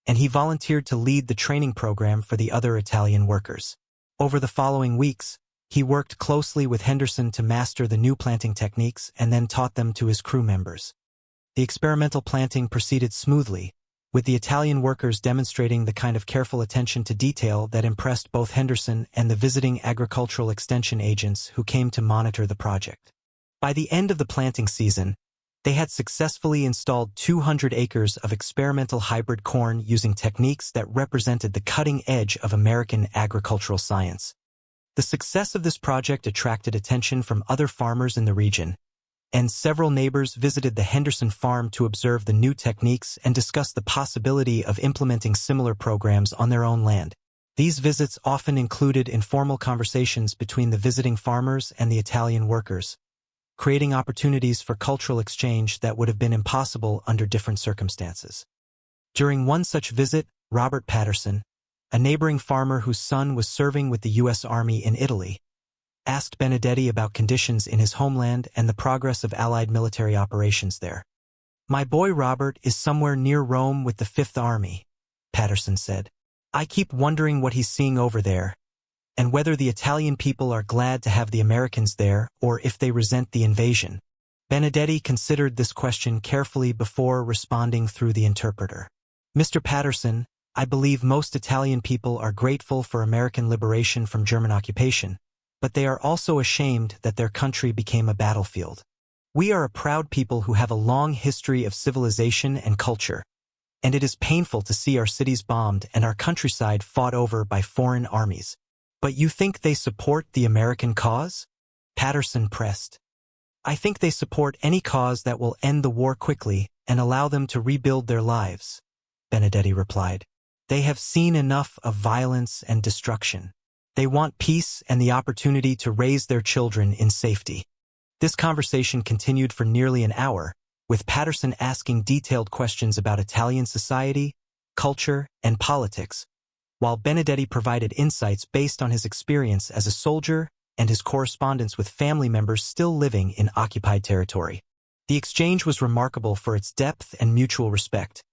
and he volunteered to lead the training program for the other Italian workers. Over the following weeks, he worked closely with Henderson to master the new planting techniques and then taught them to his crew members. The experimental planting proceeded smoothly, with the Italian workers demonstrating the kind of careful attention to detail that impressed both Henderson and the visiting agricultural extension agents who came to monitor the project. By the end of the planting season, they had successfully installed 200 acres of experimental hybrid corn using techniques that represented the cutting edge of American agricultural science. The success of this project attracted attention from other farmers in the region, and several neighbors visited the Henderson farm to observe the new techniques and discuss the possibility of implementing similar programs on their own land. These visits often included informal conversations between the visiting farmers and the Italian workers, creating opportunities for cultural exchange that would have been impossible under different circumstances. During one such visit, Robert Patterson, a neighboring farmer whose son was serving with the U.S. Army in Italy, asked Benedetti about conditions in his homeland and the progress of Allied military operations there. "My boy Robert is somewhere near Rome with the Fifth Army," Patterson said. "I keep wondering what he's seeing over there, and whether the Italian people are glad to have the Americans there or if they resent the invasion." Benedetti considered this question carefully before responding through the interpreter. "Mr. Patterson, I believe most Italian people are grateful for American liberation from German occupation, but they are also ashamed that their country became a battlefield. We are a proud people who have a long history of civilization and culture, and it is painful to see our cities bombed and our countryside fought over by foreign armies. But you think they support the American cause?" Patterson pressed. "I think they support any cause that will end the war quickly and allow them to rebuild their lives," Benedetti replied. "They have seen enough of violence and destruction. They want peace and the opportunity to raise their children in safety." This conversation continued for nearly an hour, with Patterson asking detailed questions about Italian society, culture, and politics, while Benedetti provided insights based on his experience as a soldier and his correspondence with family members still living in occupied territory. The exchange was remarkable for its depth and mutual respect,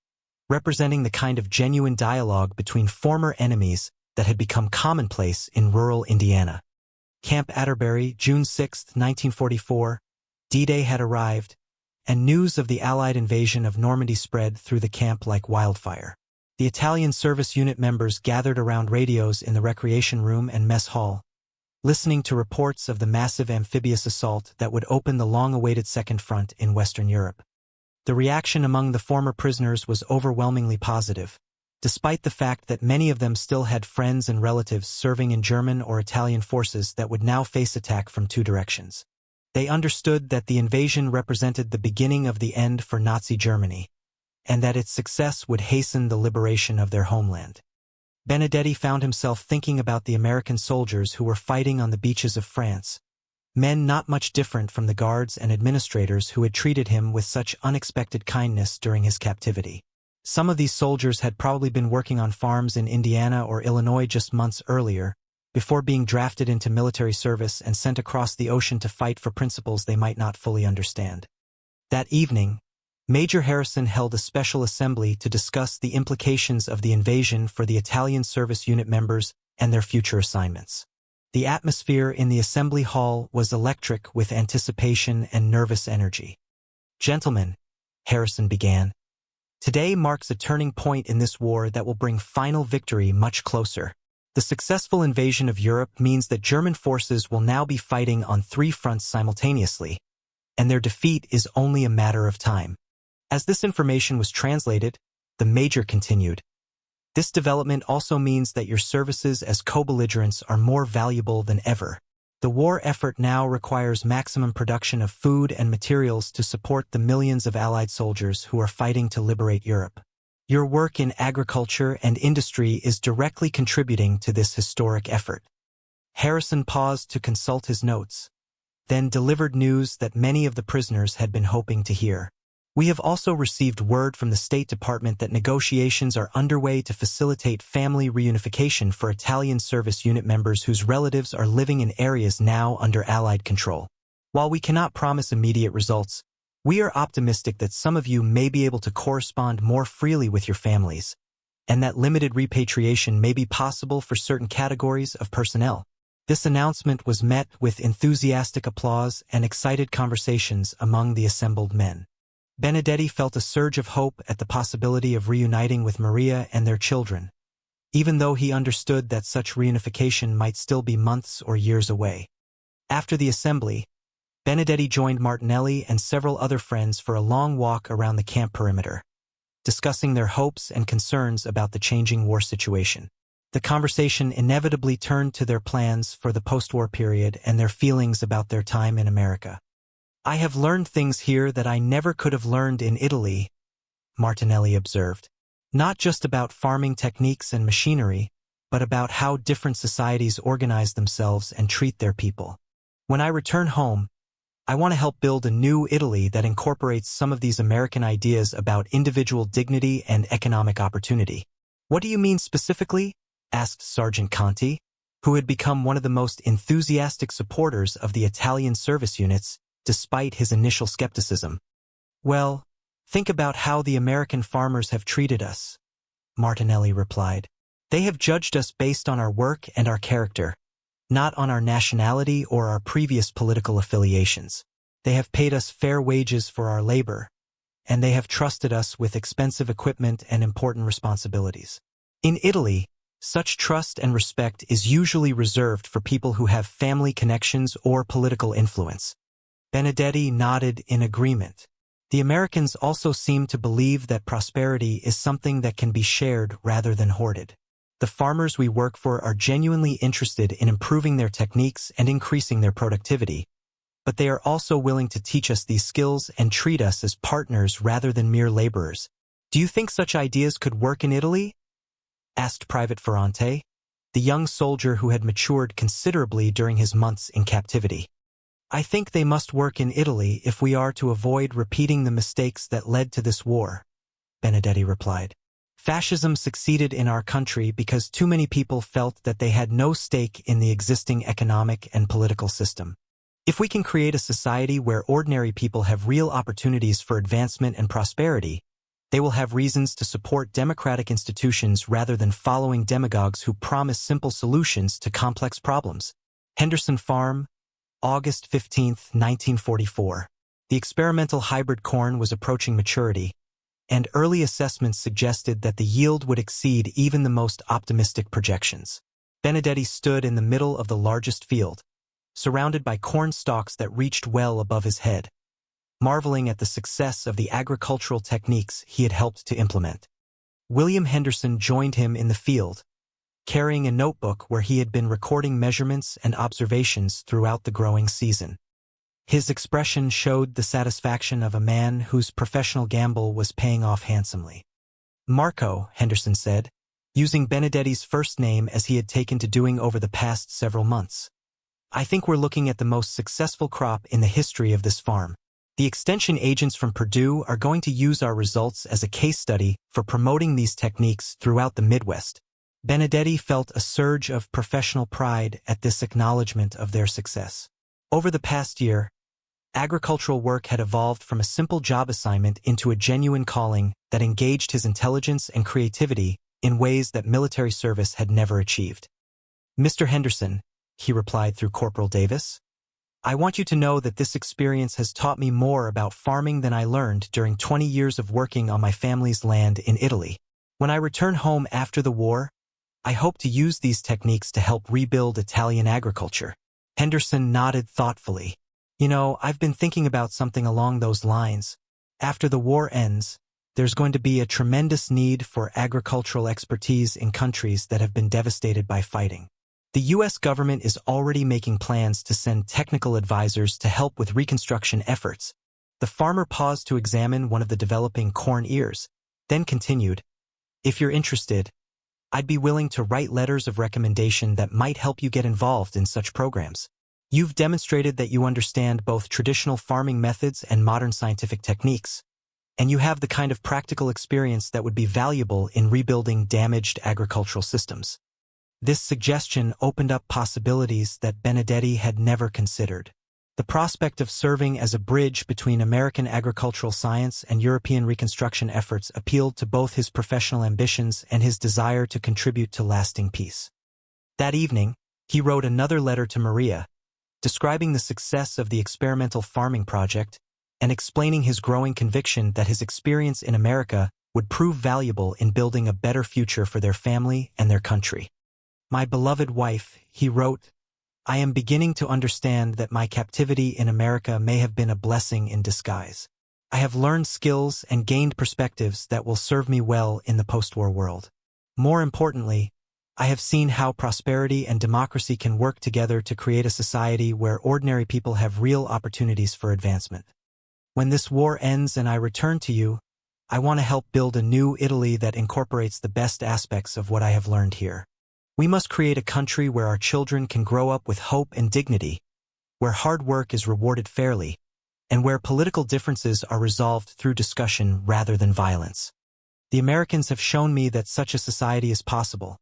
representing the kind of genuine dialogue between former enemies that had become commonplace in rural Indiana. Camp Atterbury, June 6, 1944, D-Day had arrived, and news of the Allied invasion of Normandy spread through the camp like wildfire. The Italian service unit members gathered around radios in the recreation room and mess hall, listening to reports of the massive amphibious assault that would open the long-awaited Second Front in Western Europe. The reaction among the former prisoners was overwhelmingly positive, despite the fact that many of them still had friends and relatives serving in German or Italian forces that would now face attack from two directions. They understood that the invasion represented the beginning of the end for Nazi Germany, and that its success would hasten the liberation of their homeland. Benedetti found himself thinking about the American soldiers who were fighting on the beaches of France, men not much different from the guards and administrators who had treated him with such unexpected kindness during his captivity. Some of these soldiers had probably been working on farms in Indiana or Illinois just months earlier, before being drafted into military service and sent across the ocean to fight for principles they might not fully understand. That evening, Major Harrison held a special assembly to discuss the implications of the invasion for the Italian service unit members and their future assignments. The atmosphere in the assembly hall was electric with anticipation and nervous energy. "Gentlemen," Harrison began, "today marks a turning point in this war that will bring final victory much closer. The successful invasion of Europe means that German forces will now be fighting on three fronts simultaneously, and their defeat is only a matter of time." As this information was translated, the Major continued, "This development also means that your services as co-belligerents are more valuable than ever. The war effort now requires maximum production of food and materials to support the millions of Allied soldiers who are fighting to liberate Europe. Your work in agriculture and industry is directly contributing to this historic effort." Harrison paused to consult his notes, then delivered news that many of the prisoners had been hoping to hear. "We have also received word from the State Department that negotiations are underway to facilitate family reunification for Italian service unit members whose relatives are living in areas now under Allied control. While we cannot promise immediate results, we are optimistic that some of you may be able to correspond more freely with your families, and that limited repatriation may be possible for certain categories of personnel." This announcement was met with enthusiastic applause and excited conversations among the assembled men. Benedetti felt a surge of hope at the possibility of reuniting with Maria and their children, even though he understood that such reunification might still be months or years away. After the assembly, Benedetti joined Martinelli and several other friends for a long walk around the camp perimeter, discussing their hopes and concerns about the changing war situation. The conversation inevitably turned to their plans for the post-war period and their feelings about their time in America. "I have learned things here that I never could have learned in Italy," Martinelli observed. "Not just about farming techniques and machinery, but about how different societies organize themselves and treat their people. When I return home, I want to help build a new Italy that incorporates some of these American ideas about individual dignity and economic opportunity." "What do you mean specifically?" asked Sergeant Conte, who had become one of the most enthusiastic supporters of the Italian service units, despite his initial skepticism. "Well, think about how the American farmers have treated us," Martinelli replied. "They have judged us based on our work and our character, not on our nationality or our previous political affiliations. They have paid us fair wages for our labor, and they have trusted us with expensive equipment and important responsibilities. In Italy, such trust and respect is usually reserved for people who have family connections or political influence." Benedetti nodded in agreement. The Americans also seemed to believe that prosperity is something that can be shared rather than hoarded. "The farmers we work for are genuinely interested in improving their techniques and increasing their productivity, but they are also willing to teach us these skills and treat us as partners rather than mere laborers. Do you think such ideas could work in Italy?" asked Private Ferrante, the young soldier who had matured considerably during his months in captivity. "I think they must work in Italy if we are to avoid repeating the mistakes that led to this war," Benedetti replied. "Fascism succeeded in our country because too many people felt that they had no stake in the existing economic and political system. If we can create a society where ordinary people have real opportunities for advancement and prosperity, they will have reasons to support democratic institutions rather than following demagogues who promise simple solutions to complex problems." Henderson Farm, August 15, 1944. The experimental hybrid corn was approaching maturity, and early assessments suggested that the yield would exceed even the most optimistic projections. Benedetti stood in the middle of the largest field, surrounded by corn stalks that reached well above his head, marveling at the success of the agricultural techniques he had helped to implement. William Henderson joined him in the field, carrying a notebook where he had been recording measurements and observations throughout the growing season. His expression showed the satisfaction of a man whose professional gamble was paying off handsomely. "Marco," Henderson said, using Benedetti's first name as he had taken to doing over the past several months. "I think we're looking at the most successful crop in the history of this farm. The extension agents from Purdue are going to use our results as a case study for promoting these techniques throughout the Midwest." Benedetti felt a surge of professional pride at this acknowledgement of their success. Over the past year, agricultural work had evolved from a simple job assignment into a genuine calling that engaged his intelligence and creativity in ways that military service had never achieved. "Mr. Henderson," he replied through Corporal Davis, "I want you to know that this experience has taught me more about farming than I learned during 20 years of working on my family's land in Italy. When I return home after the war, I hope to use these techniques to help rebuild Italian agriculture." Henderson nodded thoughtfully. "You know, I've been thinking about something along those lines. After the war ends, there's going to be a tremendous need for agricultural expertise in countries that have been devastated by fighting. The U.S. government is already making plans to send technical advisors to help with reconstruction efforts." The farmer paused to examine one of the developing corn ears, then continued, "If you're interested, I'd be willing to write letters of recommendation that might help you get involved in such programs. You've demonstrated that you understand both traditional farming methods and modern scientific techniques, and you have the kind of practical experience that would be valuable in rebuilding damaged agricultural systems." This suggestion opened up possibilities that Benedetti had never considered. The prospect of serving as a bridge between American agricultural science and European reconstruction efforts appealed to both his professional ambitions and his desire to contribute to lasting peace. That evening, he wrote another letter to Maria, describing the success of the experimental farming project and explaining his growing conviction that his experience in America would prove valuable in building a better future for their family and their country. "My beloved wife," he wrote, "I am beginning to understand that my captivity in America may have been a blessing in disguise. I have learned skills and gained perspectives that will serve me well in the post-war world. More importantly, I have seen how prosperity and democracy can work together to create a society where ordinary people have real opportunities for advancement. When this war ends and I return to you, I want to help build a new Italy that incorporates the best aspects of what I have learned here. We must create a country where our children can grow up with hope and dignity, where hard work is rewarded fairly, and where political differences are resolved through discussion rather than violence. The Americans have shown me that such a society is possible,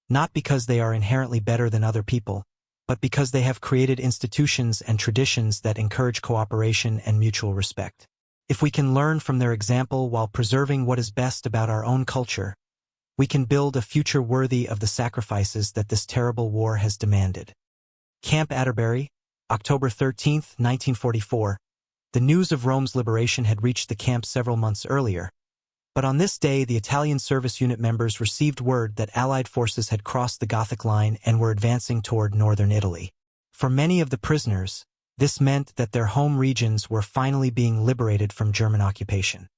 not because they are inherently better than other people, but because they have created institutions and traditions that encourage cooperation and mutual respect. If we can learn from their example while preserving what is best about our own culture, we can build a future worthy of the sacrifices that this terrible war has demanded." Camp Atterbury, October 13, 1944. The news of Rome's liberation had reached the camp several months earlier, but on this day the Italian service unit members received word that Allied forces had crossed the Gothic line and were advancing toward northern Italy. For many of the prisoners, this meant that their home regions were finally being liberated from German occupation.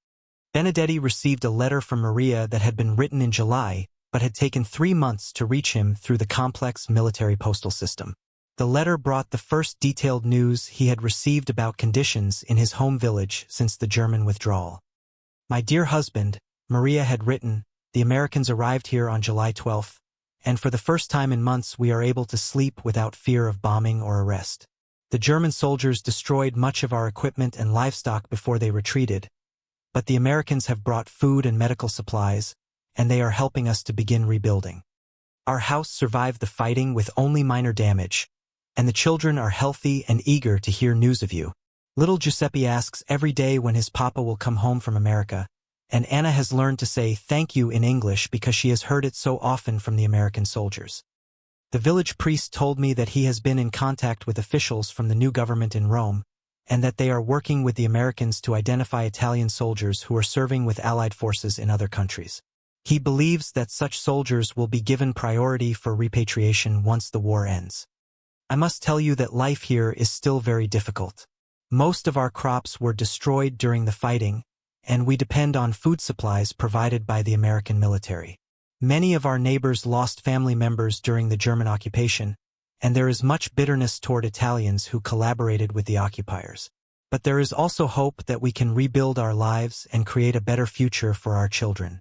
Benedetti received a letter from Maria that had been written in July, but had taken 3 months to reach him through the complex military postal system. The letter brought the first detailed news he had received about conditions in his home village since the German withdrawal. "My dear husband," Maria had written, "the Americans arrived here on July 12th, and for the first time in months we are able to sleep without fear of bombing or arrest. The German soldiers destroyed much of our equipment and livestock before they retreated, but the Americans have brought food and medical supplies, and they are helping us to begin rebuilding. Our house survived the fighting with only minor damage, and the children are healthy and eager to hear news of you. Little Giuseppe asks every day when his papa will come home from America, and Anna has learned to say thank you in English because she has heard it so often from the American soldiers. The village priest told me that he has been in contact with officials from the new government in Rome, and that they are working with the Americans to identify Italian soldiers who are serving with Allied forces in other countries. He believes that such soldiers will be given priority for repatriation once the war ends. I must tell you that life here is still very difficult. Most of our crops were destroyed during the fighting, and we depend on food supplies provided by the American military. Many of our neighbors lost family members during the German occupation, and there is much bitterness toward Italians who collaborated with the occupiers. But there is also hope that we can rebuild our lives and create a better future for our children.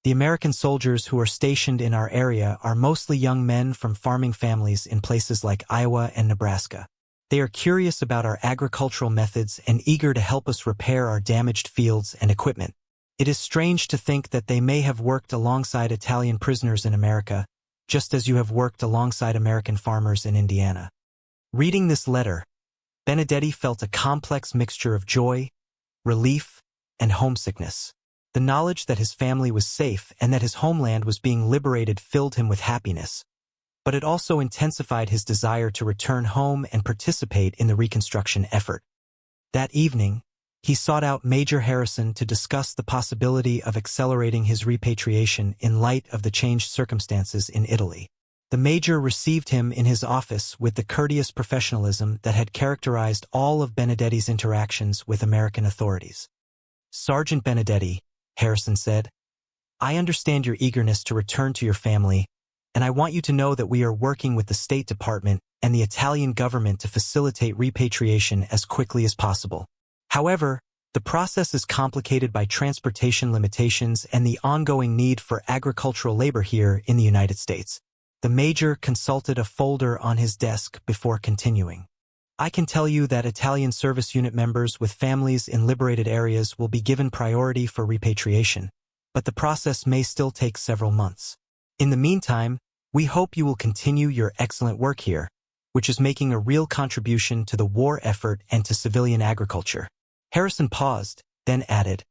The American soldiers who are stationed in our area are mostly young men from farming families in places like Iowa and Nebraska. They are curious about our agricultural methods and eager to help us repair our damaged fields and equipment. It is strange to think that they may have worked alongside Italian prisoners in America, just as you have worked alongside American farmers in Indiana. Reading this letter, Benedetti felt a complex mixture of joy, relief, and homesickness. The knowledge that his family was safe and that his homeland was being liberated filled him with happiness. But it also intensified his desire to return home and participate in the reconstruction effort. That evening, he sought out Major Harrison to discuss the possibility of accelerating his repatriation in light of the changed circumstances in Italy. The Major received him in his office with the courteous professionalism that had characterized all of Benedetti's interactions with American authorities. "Sergeant Benedetti," Harrison said, "I understand your eagerness to return to your family, and I want you to know that we are working with the State Department and the Italian government to facilitate repatriation as quickly as possible. However, the process is complicated by transportation limitations and the ongoing need for agricultural labor here in the United States." The Major consulted a folder on his desk before continuing. "I can tell you that Italian service unit members with families in liberated areas will be given priority for repatriation, but the process may still take several months. In the meantime, we hope you will continue your excellent work here, which is making a real contribution to the war effort and to civilian agriculture." Harrison paused, then added,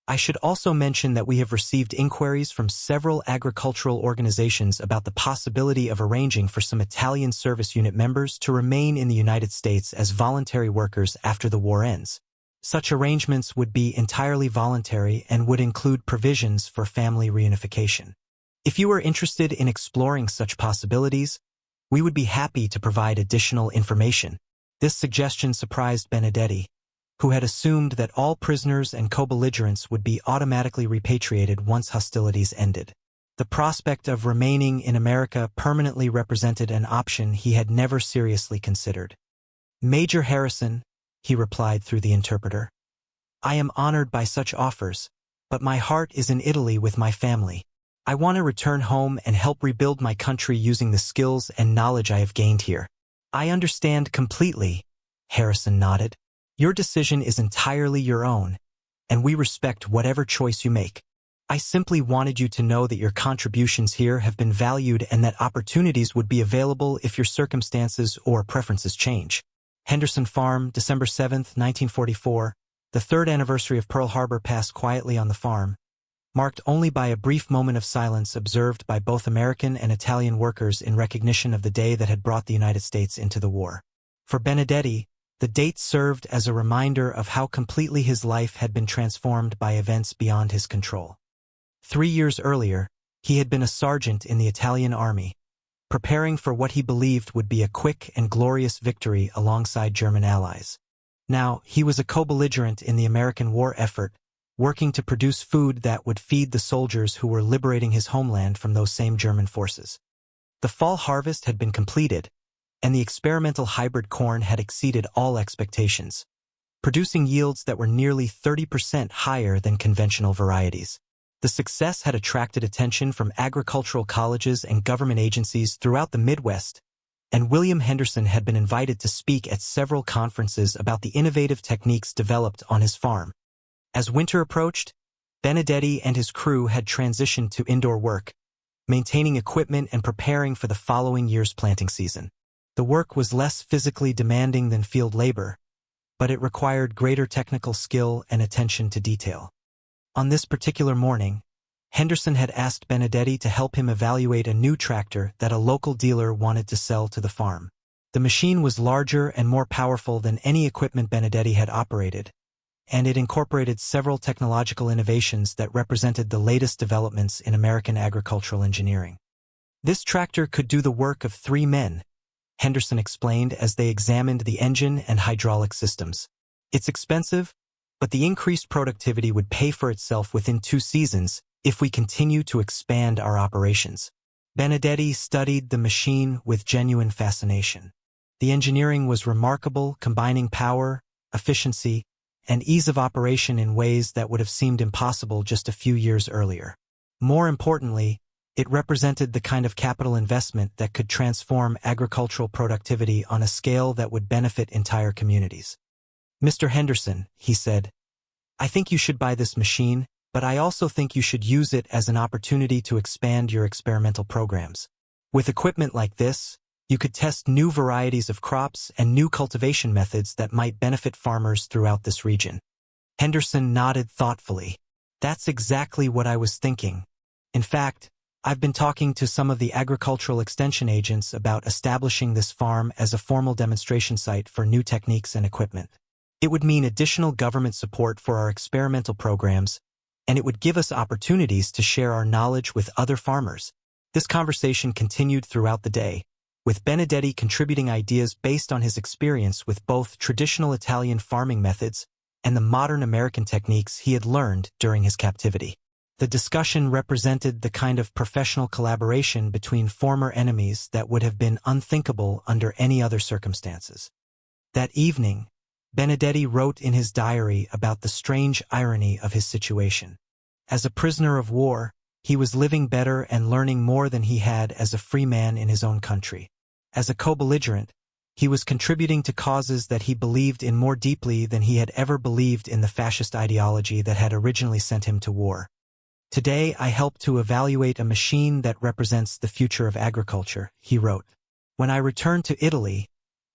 "I should also mention that we have received inquiries from several agricultural organizations about the possibility of arranging for some Italian service unit members to remain in the United States as voluntary workers after the war ends. Such arrangements would be entirely voluntary and would include provisions for family reunification. If you are interested in exploring such possibilities, we would be happy to provide additional information." This suggestion surprised Benedetti, who had assumed that all prisoners and co-belligerents would be automatically repatriated once hostilities ended. The prospect of remaining in America permanently represented an option he had never seriously considered. "Major Harrison," he replied through the interpreter, "I am honored by such offers, but my heart is in Italy with my family. I want to return home and help rebuild my country using the skills and knowledge I have gained here." "I understand completely," Harrison nodded. "Your decision is entirely your own, and we respect whatever choice you make. I simply wanted you to know that your contributions here have been valued and that opportunities would be available if your circumstances or preferences change." Henderson Farm, December 7, 1944, the third anniversary of Pearl Harbor passed quietly on the farm, marked only by a brief moment of silence observed by both American and Italian workers in recognition of the day that had brought the United States into the war. For Benedetti, the date served as a reminder of how completely his life had been transformed by events beyond his control. 3 years earlier, he had been a sergeant in the Italian army, preparing for what he believed would be a quick and glorious victory alongside German allies. Now, he was a co-belligerent in the American war effort, working to produce food that would feed the soldiers who were liberating his homeland from those same German forces. The fall harvest had been completed, and the experimental hybrid corn had exceeded all expectations, producing yields that were nearly 30% higher than conventional varieties. The success had attracted attention from agricultural colleges and government agencies throughout the Midwest, and William Henderson had been invited to speak at several conferences about the innovative techniques developed on his farm. As winter approached, Benedetti and his crew had transitioned to indoor work, maintaining equipment and preparing for the following year's planting season. The work was less physically demanding than field labor, but it required greater technical skill and attention to detail. On this particular morning, Henderson had asked Benedetti to help him evaluate a new tractor that a local dealer wanted to sell to the farm. The machine was larger and more powerful than any equipment Benedetti had operated, and it incorporated several technological innovations that represented the latest developments in American agricultural engineering. "This tractor could do the work of 3 men, Henderson explained as they examined the engine and hydraulic systems. "It's expensive, but the increased productivity would pay for itself within 2 seasons if we continue to expand our operations. Benedetti studied the machine with genuine fascination. The engineering was remarkable, combining power, efficiency, and ease of operation in ways that would have seemed impossible just a few years earlier. More importantly, it represented the kind of capital investment that could transform agricultural productivity on a scale that would benefit entire communities. "Mr. Henderson," he said, "I think you should buy this machine, but I also think you should use it as an opportunity to expand your experimental programs. With equipment like this, you could test new varieties of crops and new cultivation methods that might benefit farmers throughout this region." Henderson nodded thoughtfully. "That's exactly what I was thinking. In fact, I've been talking to some of the agricultural extension agents about establishing this farm as a formal demonstration site for new techniques and equipment. It would mean additional government support for our experimental programs, and it would give us opportunities to share our knowledge with other farmers." This conversation continued throughout the day, with Benedetti contributing ideas based on his experience with both traditional Italian farming methods and the modern American techniques he had learned during his captivity. The discussion represented the kind of professional collaboration between former enemies that would have been unthinkable under any other circumstances. That evening, Benedetti wrote in his diary about the strange irony of his situation. As a prisoner of war, he was living better and learning more than he had as a free man in his own country. As a co-belligerent, he was contributing to causes that he believed in more deeply than he had ever believed in the fascist ideology that had originally sent him to war. "Today I help to evaluate a machine that represents the future of agriculture," he wrote. "When I return to Italy,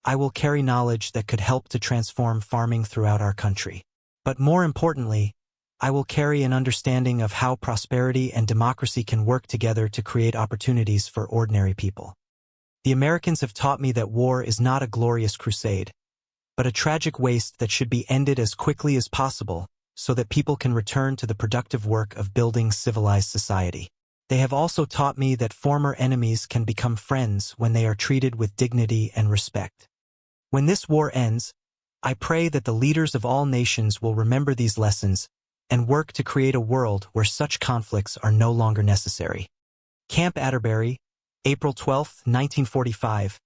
I will carry knowledge that could help to transform farming throughout our country. But more importantly, I will carry an understanding of how prosperity and democracy can work together to create opportunities for ordinary people. The Americans have taught me that war is not a glorious crusade, but a tragic waste that should be ended as quickly as possible so that people can return to the productive work of building civilized society. They have also taught me that former enemies can become friends when they are treated with dignity and respect. When this war ends, I pray that the leaders of all nations will remember these lessons and work to create a world where such conflicts are no longer necessary." Camp Atterbury, April 12, 1945.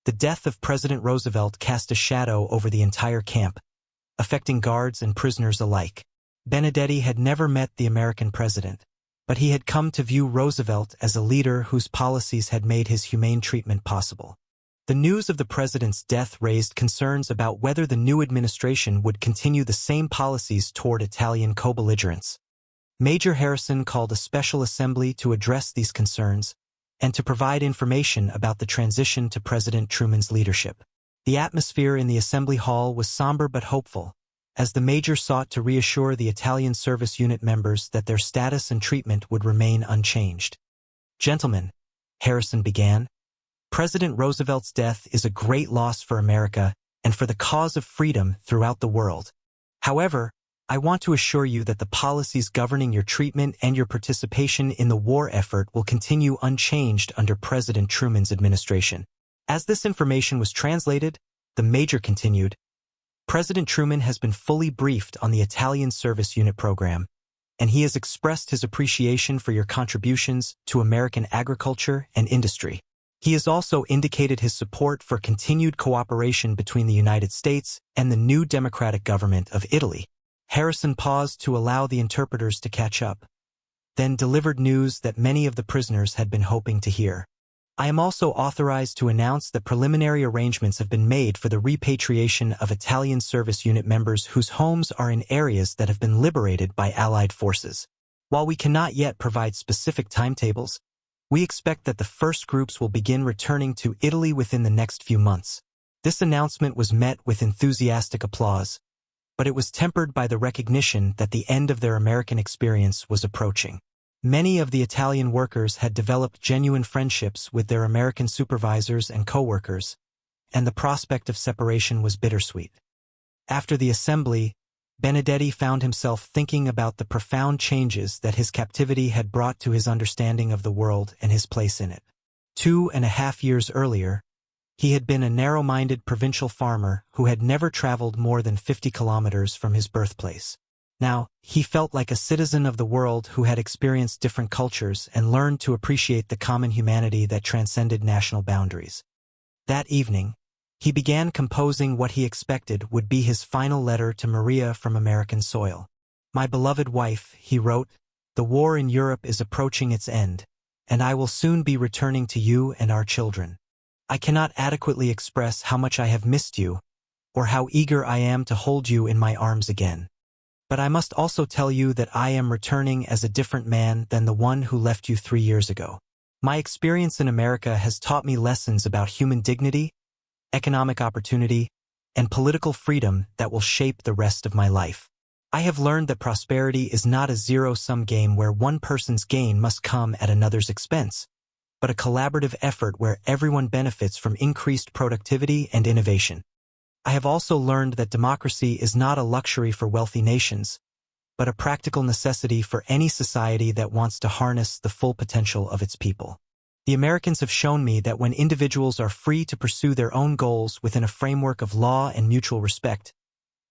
The death of President Roosevelt cast a shadow over the entire camp, affecting guards and prisoners alike. Benedetti had never met the American president, but he had come to view Roosevelt as a leader whose policies had made his humane treatment possible. The news of the president's death raised concerns about whether the new administration would continue the same policies toward Italian co-belligerents. Major Harrison called a special assembly to address these concerns and to provide information about the transition to President Truman's leadership. The atmosphere in the assembly hall was somber but hopeful, as the major sought to reassure the Italian service unit members that their status and treatment would remain unchanged. "Gentlemen," Harrison began, "President Roosevelt's death is a great loss for America and for the cause of freedom throughout the world. However, I want to assure you that the policies governing your treatment and your participation in the war effort will continue unchanged under President Truman's administration." As this information was translated, the major continued, "President Truman has been fully briefed on the Italian Service Unit program, and he has expressed his appreciation for your contributions to American agriculture and industry. He has also indicated his support for continued cooperation between the United States and the new democratic government of Italy." Harrison paused to allow the interpreters to catch up, then delivered news that many of the prisoners had been hoping to hear. "I am also authorized to announce that preliminary arrangements have been made for the repatriation of Italian service unit members whose homes are in areas that have been liberated by Allied forces. While we cannot yet provide specific timetables, we expect that the first groups will begin returning to Italy within the next few months." This announcement was met with enthusiastic applause, but it was tempered by the recognition that the end of their American experience was approaching. Many of the Italian workers had developed genuine friendships with their American supervisors and co-workers, and the prospect of separation was bittersweet. After the assembly, Benedetti found himself thinking about the profound changes that his captivity had brought to his understanding of the world and his place in it. 2.5 years earlier, He had been a narrow-minded provincial farmer who had never traveled more than 50 kilometers from his birthplace. Now, he felt like a citizen of the world who had experienced different cultures and learned to appreciate the common humanity that transcended national boundaries. That evening, he began composing what he expected would be his final letter to Maria from American soil. "My beloved wife," he wrote, "the war in Europe is approaching its end, and I will soon be returning to you and our children. I cannot adequately express how much I have missed you, or how eager I am to hold you in my arms again. But I must also tell you that I am returning as a different man than the one who left you 3 years ago. My experience in America has taught me lessons about human dignity, economic opportunity, and political freedom that will shape the rest of my life. I have learned that prosperity is not a zero-sum game where one person's gain must come at another's expense, but a collaborative effort where everyone benefits from increased productivity and innovation. I have also learned that democracy is not a luxury for wealthy nations, but a practical necessity for any society that wants to harness the full potential of its people. The Americans have shown me that when individuals are free to pursue their own goals within a framework of law and mutual respect,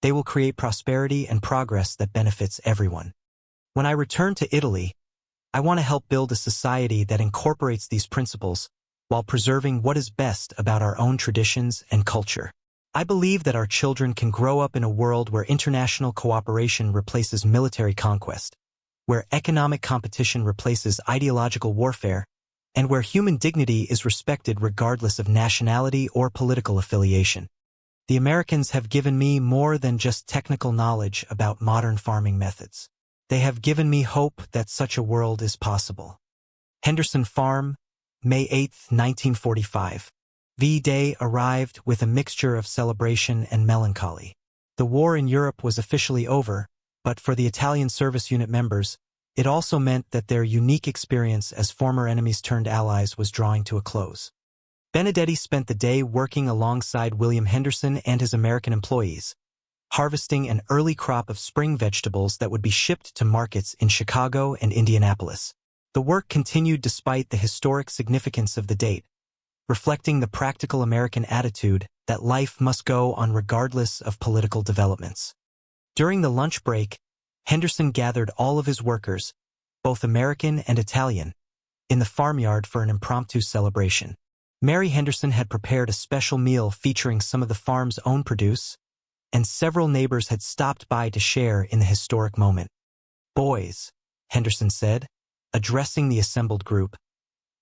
they will create prosperity and progress that benefits everyone. When I return to Italy, I want to help build a society that incorporates these principles while preserving what is best about our own traditions and culture. I believe that our children can grow up in a world where international cooperation replaces military conquest, where economic competition replaces ideological warfare, and where human dignity is respected regardless of nationality or political affiliation. The Americans have given me more than just technical knowledge about modern farming methods. They have given me hope that such a world is possible. Henderson Farm, May 8, 1945. V-Day arrived with a mixture of celebration and melancholy. The war in Europe was officially over, but for the Italian service unit members, it also meant that their unique experience as former enemies turned allies was drawing to a close. Benedetti spent the day working alongside William Henderson and his American employees, harvesting an early crop of spring vegetables that would be shipped to markets in Chicago and Indianapolis. The work continued despite the historic significance of the date, reflecting the practical American attitude that life must go on regardless of political developments. During the lunch break, Henderson gathered all of his workers, both American and Italian, in the farmyard for an impromptu celebration. Mary Henderson had prepared a special meal featuring some of the farm's own produce, and several neighbors had stopped by to share in the historic moment. "Boys," Henderson said, addressing the assembled group,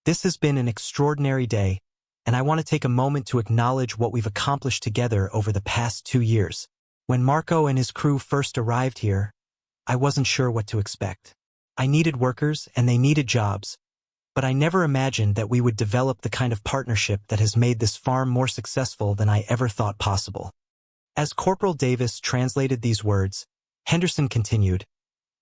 "this has been an extraordinary day, and I want to take a moment to acknowledge what we've accomplished together over the past 2 years. When Marco and his crew first arrived here, I wasn't sure what to expect. I needed workers and they needed jobs, but I never imagined that we would develop the kind of partnership that has made this farm more successful than I ever thought possible." As Corporal Davis translated these words, Henderson continued,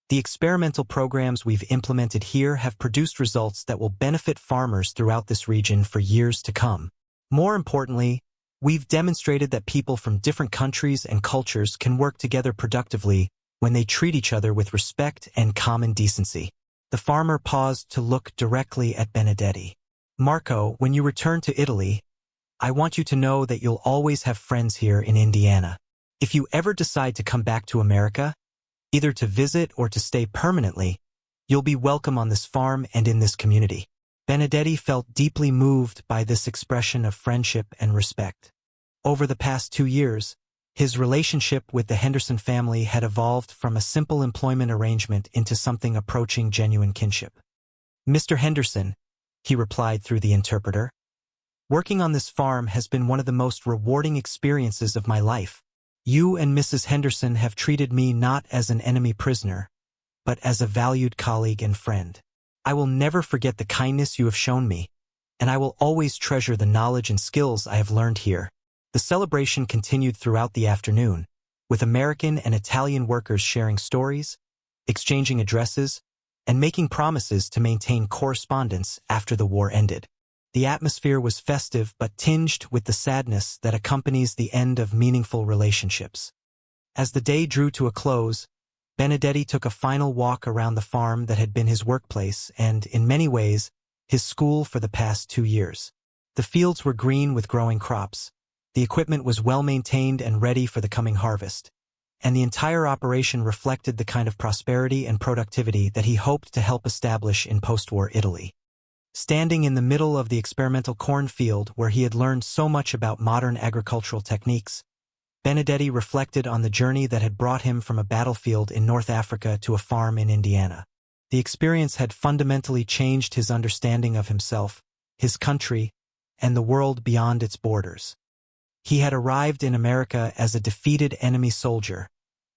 "The experimental programs we've implemented here have produced results that will benefit farmers throughout this region for years to come. More importantly, we've demonstrated that people from different countries and cultures can work together productively when they treat each other with respect and common decency." The farmer paused to look directly at Benedetti. "Marco, when you return to Italy, I want you to know that you'll always have friends here in Indiana. If you ever decide to come back to America, either to visit or to stay permanently, you'll be welcome on this farm and in this community." Benedetti felt deeply moved by this expression of friendship and respect. Over the past 2 years, his relationship with the Henderson family had evolved from a simple employment arrangement into something approaching genuine kinship. "Mr. Henderson," he replied through the interpreter, "working on this farm has been one of the most rewarding experiences of my life. You and Mrs. Henderson have treated me not as an enemy prisoner, but as a valued colleague and friend. I will never forget the kindness you have shown me, and I will always treasure the knowledge and skills I have learned here." The celebration continued throughout the afternoon, with American and Italian workers sharing stories, exchanging addresses, and making promises to maintain correspondence after the war ended. The atmosphere was festive but tinged with the sadness that accompanies the end of meaningful relationships. As the day drew to a close, Benedetti took a final walk around the farm that had been his workplace and, in many ways, his school for the past 2 years. The fields were green with growing crops. The equipment was well maintained and ready for the coming harvest. And the entire operation reflected the kind of prosperity and productivity that he hoped to help establish in post-war Italy. Standing in the middle of the experimental cornfield where he had learned so much about modern agricultural techniques, Benedetti reflected on the journey that had brought him from a battlefield in North Africa to a farm in Indiana. The experience had fundamentally changed his understanding of himself, his country, and the world beyond its borders. He had arrived in America as a defeated enemy soldier,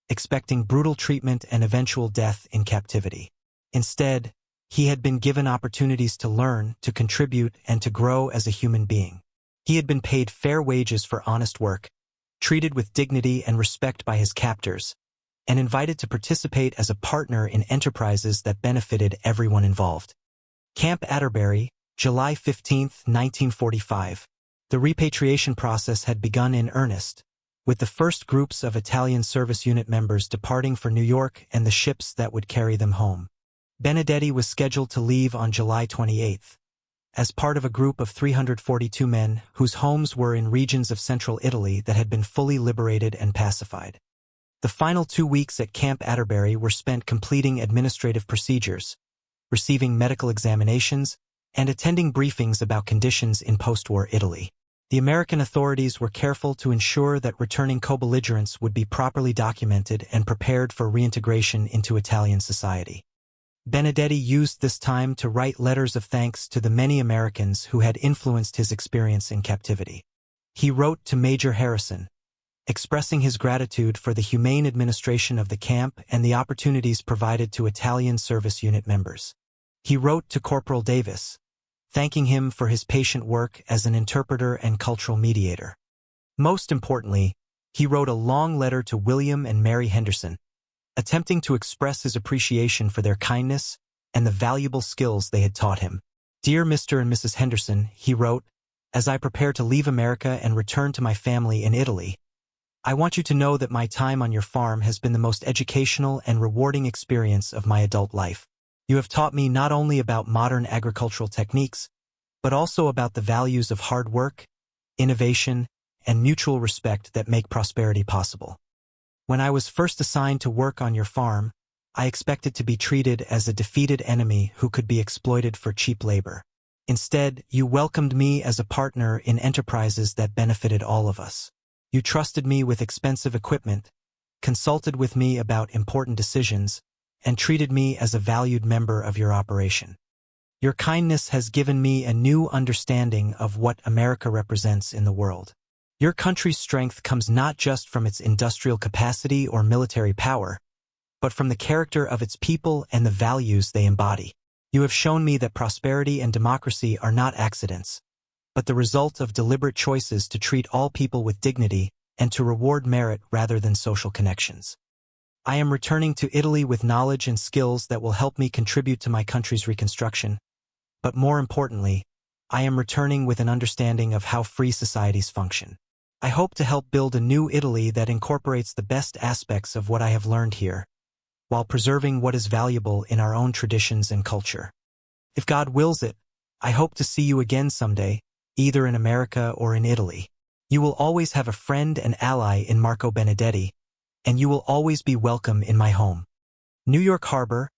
expecting brutal treatment and eventual death in captivity. Instead, he had been given opportunities to learn, to contribute, and to grow as a human being. He had been paid fair wages for honest work, treated with dignity and respect by his captors, and invited to participate as a partner in enterprises that benefited everyone involved. Camp Atterbury, July 15, 1945. The repatriation process had begun in earnest, with the first groups of Italian service unit members departing for New York and the ships that would carry them home. Benedetti was scheduled to leave on July 28, as part of a group of 342 men whose homes were in regions of central Italy that had been fully liberated and pacified. The final 2 weeks at Camp Atterbury were spent completing administrative procedures, receiving medical examinations, and attending briefings about conditions in post-war Italy. The American authorities were careful to ensure that returning co-belligerents would be properly documented and prepared for reintegration into Italian society. Benedetti used this time to write letters of thanks to the many Americans who had influenced his experience in captivity. He wrote to Major Harrison, expressing his gratitude for the humane administration of the camp and the opportunities provided to Italian service unit members. He wrote to Corporal Davis, thanking him for his patient work as an interpreter and cultural mediator. Most importantly, he wrote a long letter to William and Mary Henderson, attempting to express his appreciation for their kindness and the valuable skills they had taught him. Dear Mr. and Mrs. Henderson, he wrote, as I prepare to leave America and return to my family in Italy, I want you to know that my time on your farm has been the most educational and rewarding experience of my adult life. You have taught me not only about modern agricultural techniques, but also about the values of hard work, innovation, and mutual respect that make prosperity possible. When I was first assigned to work on your farm, I expected to be treated as a defeated enemy who could be exploited for cheap labor. Instead, you welcomed me as a partner in enterprises that benefited all of us. You trusted me with expensive equipment, consulted with me about important decisions, and treated me as a valued member of your operation. Your kindness has given me a new understanding of what America represents in the world. Your country's strength comes not just from its industrial capacity or military power, but from the character of its people and the values they embody. You have shown me that prosperity and democracy are not accidents, but the result of deliberate choices to treat all people with dignity and to reward merit rather than social connections. I am returning to Italy with knowledge and skills that will help me contribute to my country's reconstruction, but more importantly, I am returning with an understanding of how free societies function. I hope to help build a new Italy that incorporates the best aspects of what I have learned here, while preserving what is valuable in our own traditions and culture. If God wills it, I hope to see you again someday, either in America or in Italy. You will always have a friend and ally in Marco Benedetti, and you will always be welcome in my home. New York Harbor,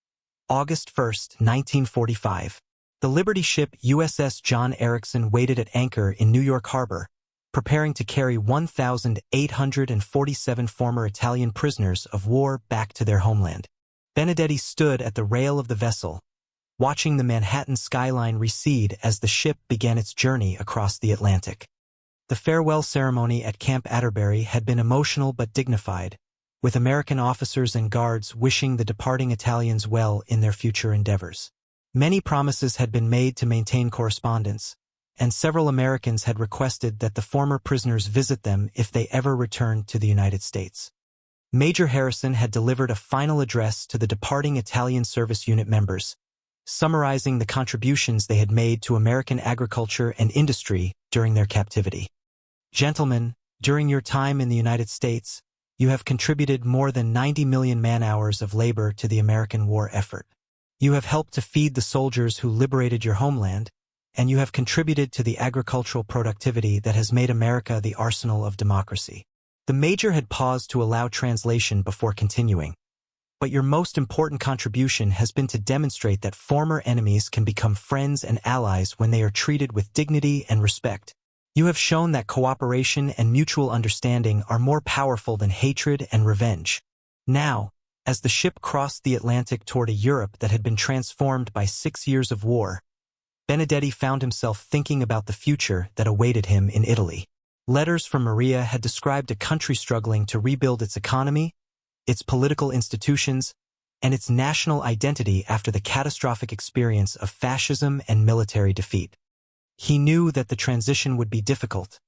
August 1, 1945. The Liberty ship USS John Erickson waited at anchor in New York Harbor, preparing to carry 1,847 former Italian prisoners of war back to their homeland. Benedetti stood at the rail of the vessel, watching the Manhattan skyline recede as the ship began its journey across the Atlantic. The farewell ceremony at Camp Atterbury had been emotional but dignified, with American officers and guards wishing the departing Italians well in their future endeavors. Many promises had been made to maintain correspondence, and several Americans had requested that the former prisoners visit them if they ever returned to the United States. Major Harrison had delivered a final address to the departing Italian service unit members, summarizing the contributions they had made to American agriculture and industry during their captivity. Gentlemen, during your time in the United States, you have contributed more than 90 million man-hours of labor to the American war effort. You have helped to feed the soldiers who liberated your homeland, and you have contributed to the agricultural productivity that has made America the arsenal of democracy." The major had paused to allow translation before continuing. "But your most important contribution has been to demonstrate that former enemies can become friends and allies when they are treated with dignity and respect. You have shown that cooperation and mutual understanding are more powerful than hatred and revenge." Now, as the ship crossed the Atlantic toward a Europe that had been transformed by 6 years of war, Benedetti found himself thinking about the future that awaited him in Italy. Letters from Maria had described a country struggling to rebuild its economy, its political institutions, and its national identity after the catastrophic experience of fascism and military defeat. He knew that the transition would be difficult,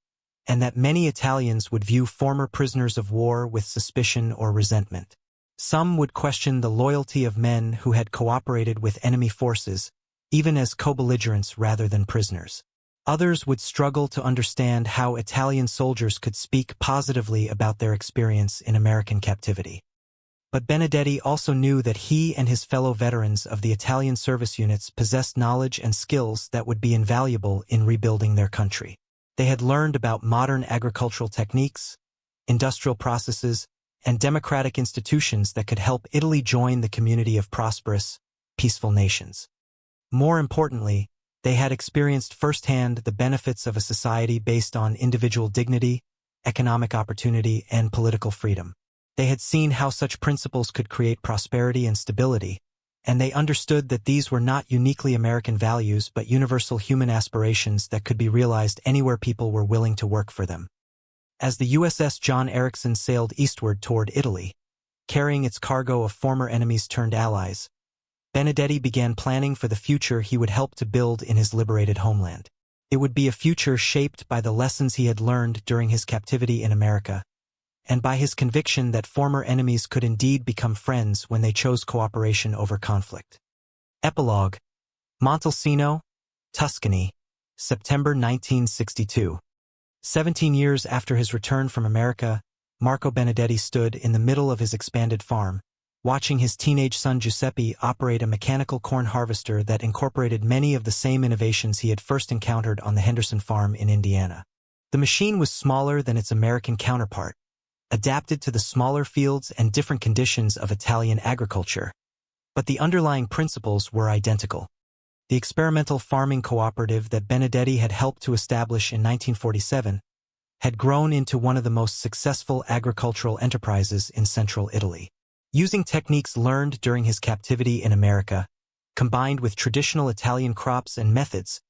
and that many Italians would view former prisoners of war with suspicion or resentment. Some would question the loyalty of men who had cooperated with enemy forces, even as co-belligerents rather than prisoners. Others would struggle to understand how Italian soldiers could speak positively about their experience in American captivity. But Benedetti also knew that he and his fellow veterans of the Italian service units possessed knowledge and skills that would be invaluable in rebuilding their country. They had learned about modern agricultural techniques, industrial processes, and democratic institutions that could help Italy join the community of prosperous, peaceful nations. More importantly, they had experienced firsthand the benefits of a society based on individual dignity, economic opportunity, and political freedom. They had seen how such principles could create prosperity and stability, and they understood that these were not uniquely American values but universal human aspirations that could be realized anywhere people were willing to work for them. As the USS John Ericsson sailed eastward toward Italy, carrying its cargo of former enemies turned allies, Benedetti began planning for the future he would help to build in his liberated homeland. It would be a future shaped by the lessons he had learned during his captivity in America, and by his conviction that former enemies could indeed become friends when they chose cooperation over conflict. Epilogue: Montalcino, Tuscany, September 1962. 17 years after his return from America, Marco Benedetti stood in the middle of his expanded farm, watching his teenage son Giuseppe operate a mechanical corn harvester that incorporated many of the same innovations he had first encountered on the Henderson farm in Indiana. The machine was smaller than its American counterpart, adapted to the smaller fields and different conditions of Italian agriculture, but the underlying principles were identical. The experimental farming cooperative that Benedetti had helped to establish in 1947 had grown into one of the most successful agricultural enterprises in central Italy. Using techniques learned during his captivity in America, combined with traditional Italian crops and methods,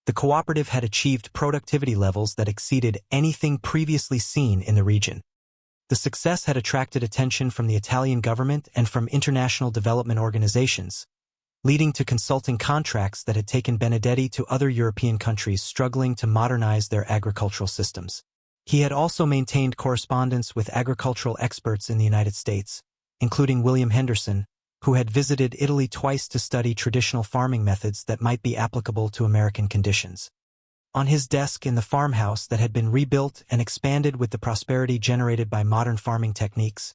the cooperative had achieved productivity levels that exceeded anything previously seen in the region. The success had attracted attention from the Italian government and from international development organizations, leading to consulting contracts that had taken Benedetti to other European countries struggling to modernize their agricultural systems. He had also maintained correspondence with agricultural experts in the United States, including William Henderson, who had visited Italy twice to study traditional farming methods that might be applicable to American conditions. On his desk in the farmhouse that had been rebuilt and expanded with the prosperity generated by modern farming techniques,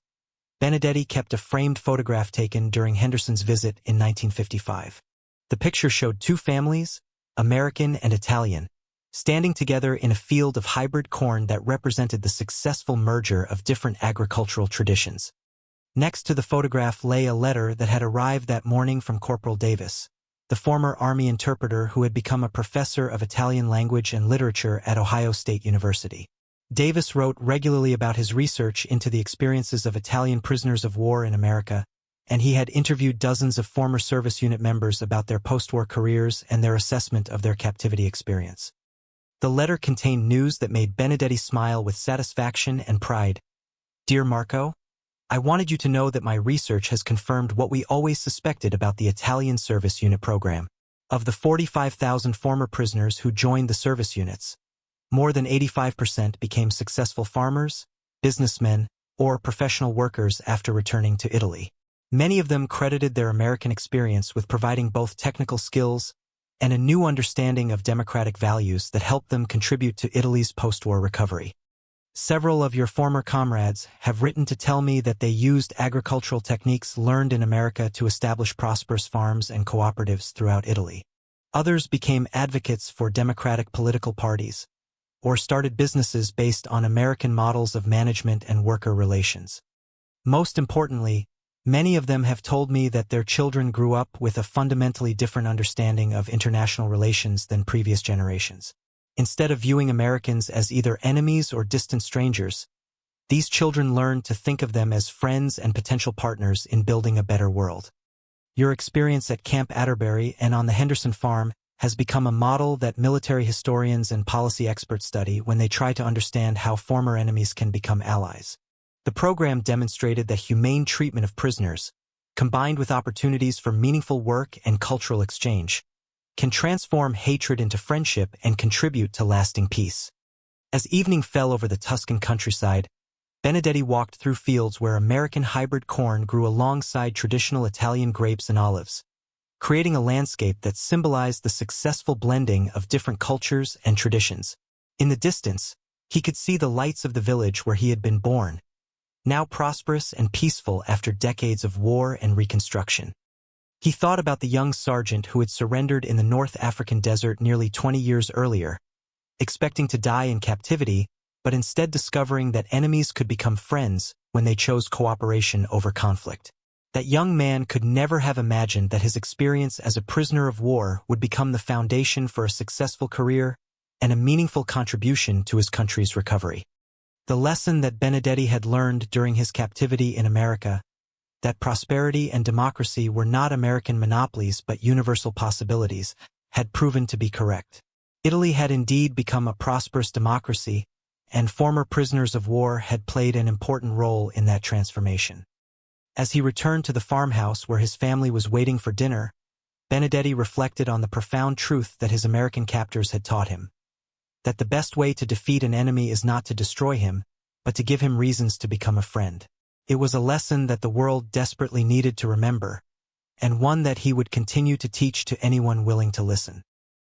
Benedetti kept a framed photograph taken during Henderson's visit in 1955. The picture showed two families, American and Italian, standing together in a field of hybrid corn that represented the successful merger of different agricultural traditions. Next to the photograph lay a letter that had arrived that morning from Corporal Davis, the former Army interpreter who had become a professor of Italian language and literature at Ohio State University. Davis wrote regularly about his research into the experiences of Italian prisoners of war in America, and he had interviewed dozens of former service unit members about their post-war careers and their assessment of their captivity experience. The letter contained news that made Benedetti smile with satisfaction and pride. "Dear Marco, I wanted you to know that my research has confirmed what we always suspected about the Italian service unit program. Of the 45,000 former prisoners who joined the service units, more than 85% became successful farmers, businessmen, or professional workers after returning to Italy. Many of them credited their American experience with providing both technical skills and a new understanding of democratic values that helped them contribute to Italy's post-war recovery. Several of your former comrades have written to tell me that they used agricultural techniques learned in America to establish prosperous farms and cooperatives throughout Italy. Others became advocates for democratic political parties, or started businesses based on American models of management and worker relations. Most importantly, many of them have told me that their children grew up with a fundamentally different understanding of international relations than previous generations. Instead of viewing Americans as either enemies or distant strangers, these children learned to think of them as friends and potential partners in building a better world. Your experience at Camp Atterbury and on the Henderson Farm has become a model that military historians and policy experts study when they try to understand how former enemies can become allies. The program demonstrated that humane treatment of prisoners, combined with opportunities for meaningful work and cultural exchange, can transform hatred into friendship and contribute to lasting peace. As evening fell over the Tuscan countryside, Benedetti walked through fields where American hybrid corn grew alongside traditional Italian grapes and olives, creating a landscape that symbolized the successful blending of different cultures and traditions. In the distance, he could see the lights of the village where he had been born, now prosperous and peaceful after decades of war and reconstruction. He thought about the young sergeant who had surrendered in the North African desert nearly 20 years earlier, expecting to die in captivity, but instead discovering that enemies could become friends when they chose cooperation over conflict. That young man could never have imagined that his experience as a prisoner of war would become the foundation for a successful career and a meaningful contribution to his country's recovery. The lesson that Benedetti had learned during his captivity in America, that prosperity and democracy were not American monopolies but universal possibilities, had proven to be correct. Italy had indeed become a prosperous democracy, and former prisoners of war had played an important role in that transformation. As he returned to the farmhouse where his family was waiting for dinner, Benedetti reflected on the profound truth that his American captors had taught him, that the best way to defeat an enemy is not to destroy him, but to give him reasons to become a friend. It was a lesson that the world desperately needed to remember, and one that he would continue to teach to anyone willing to listen.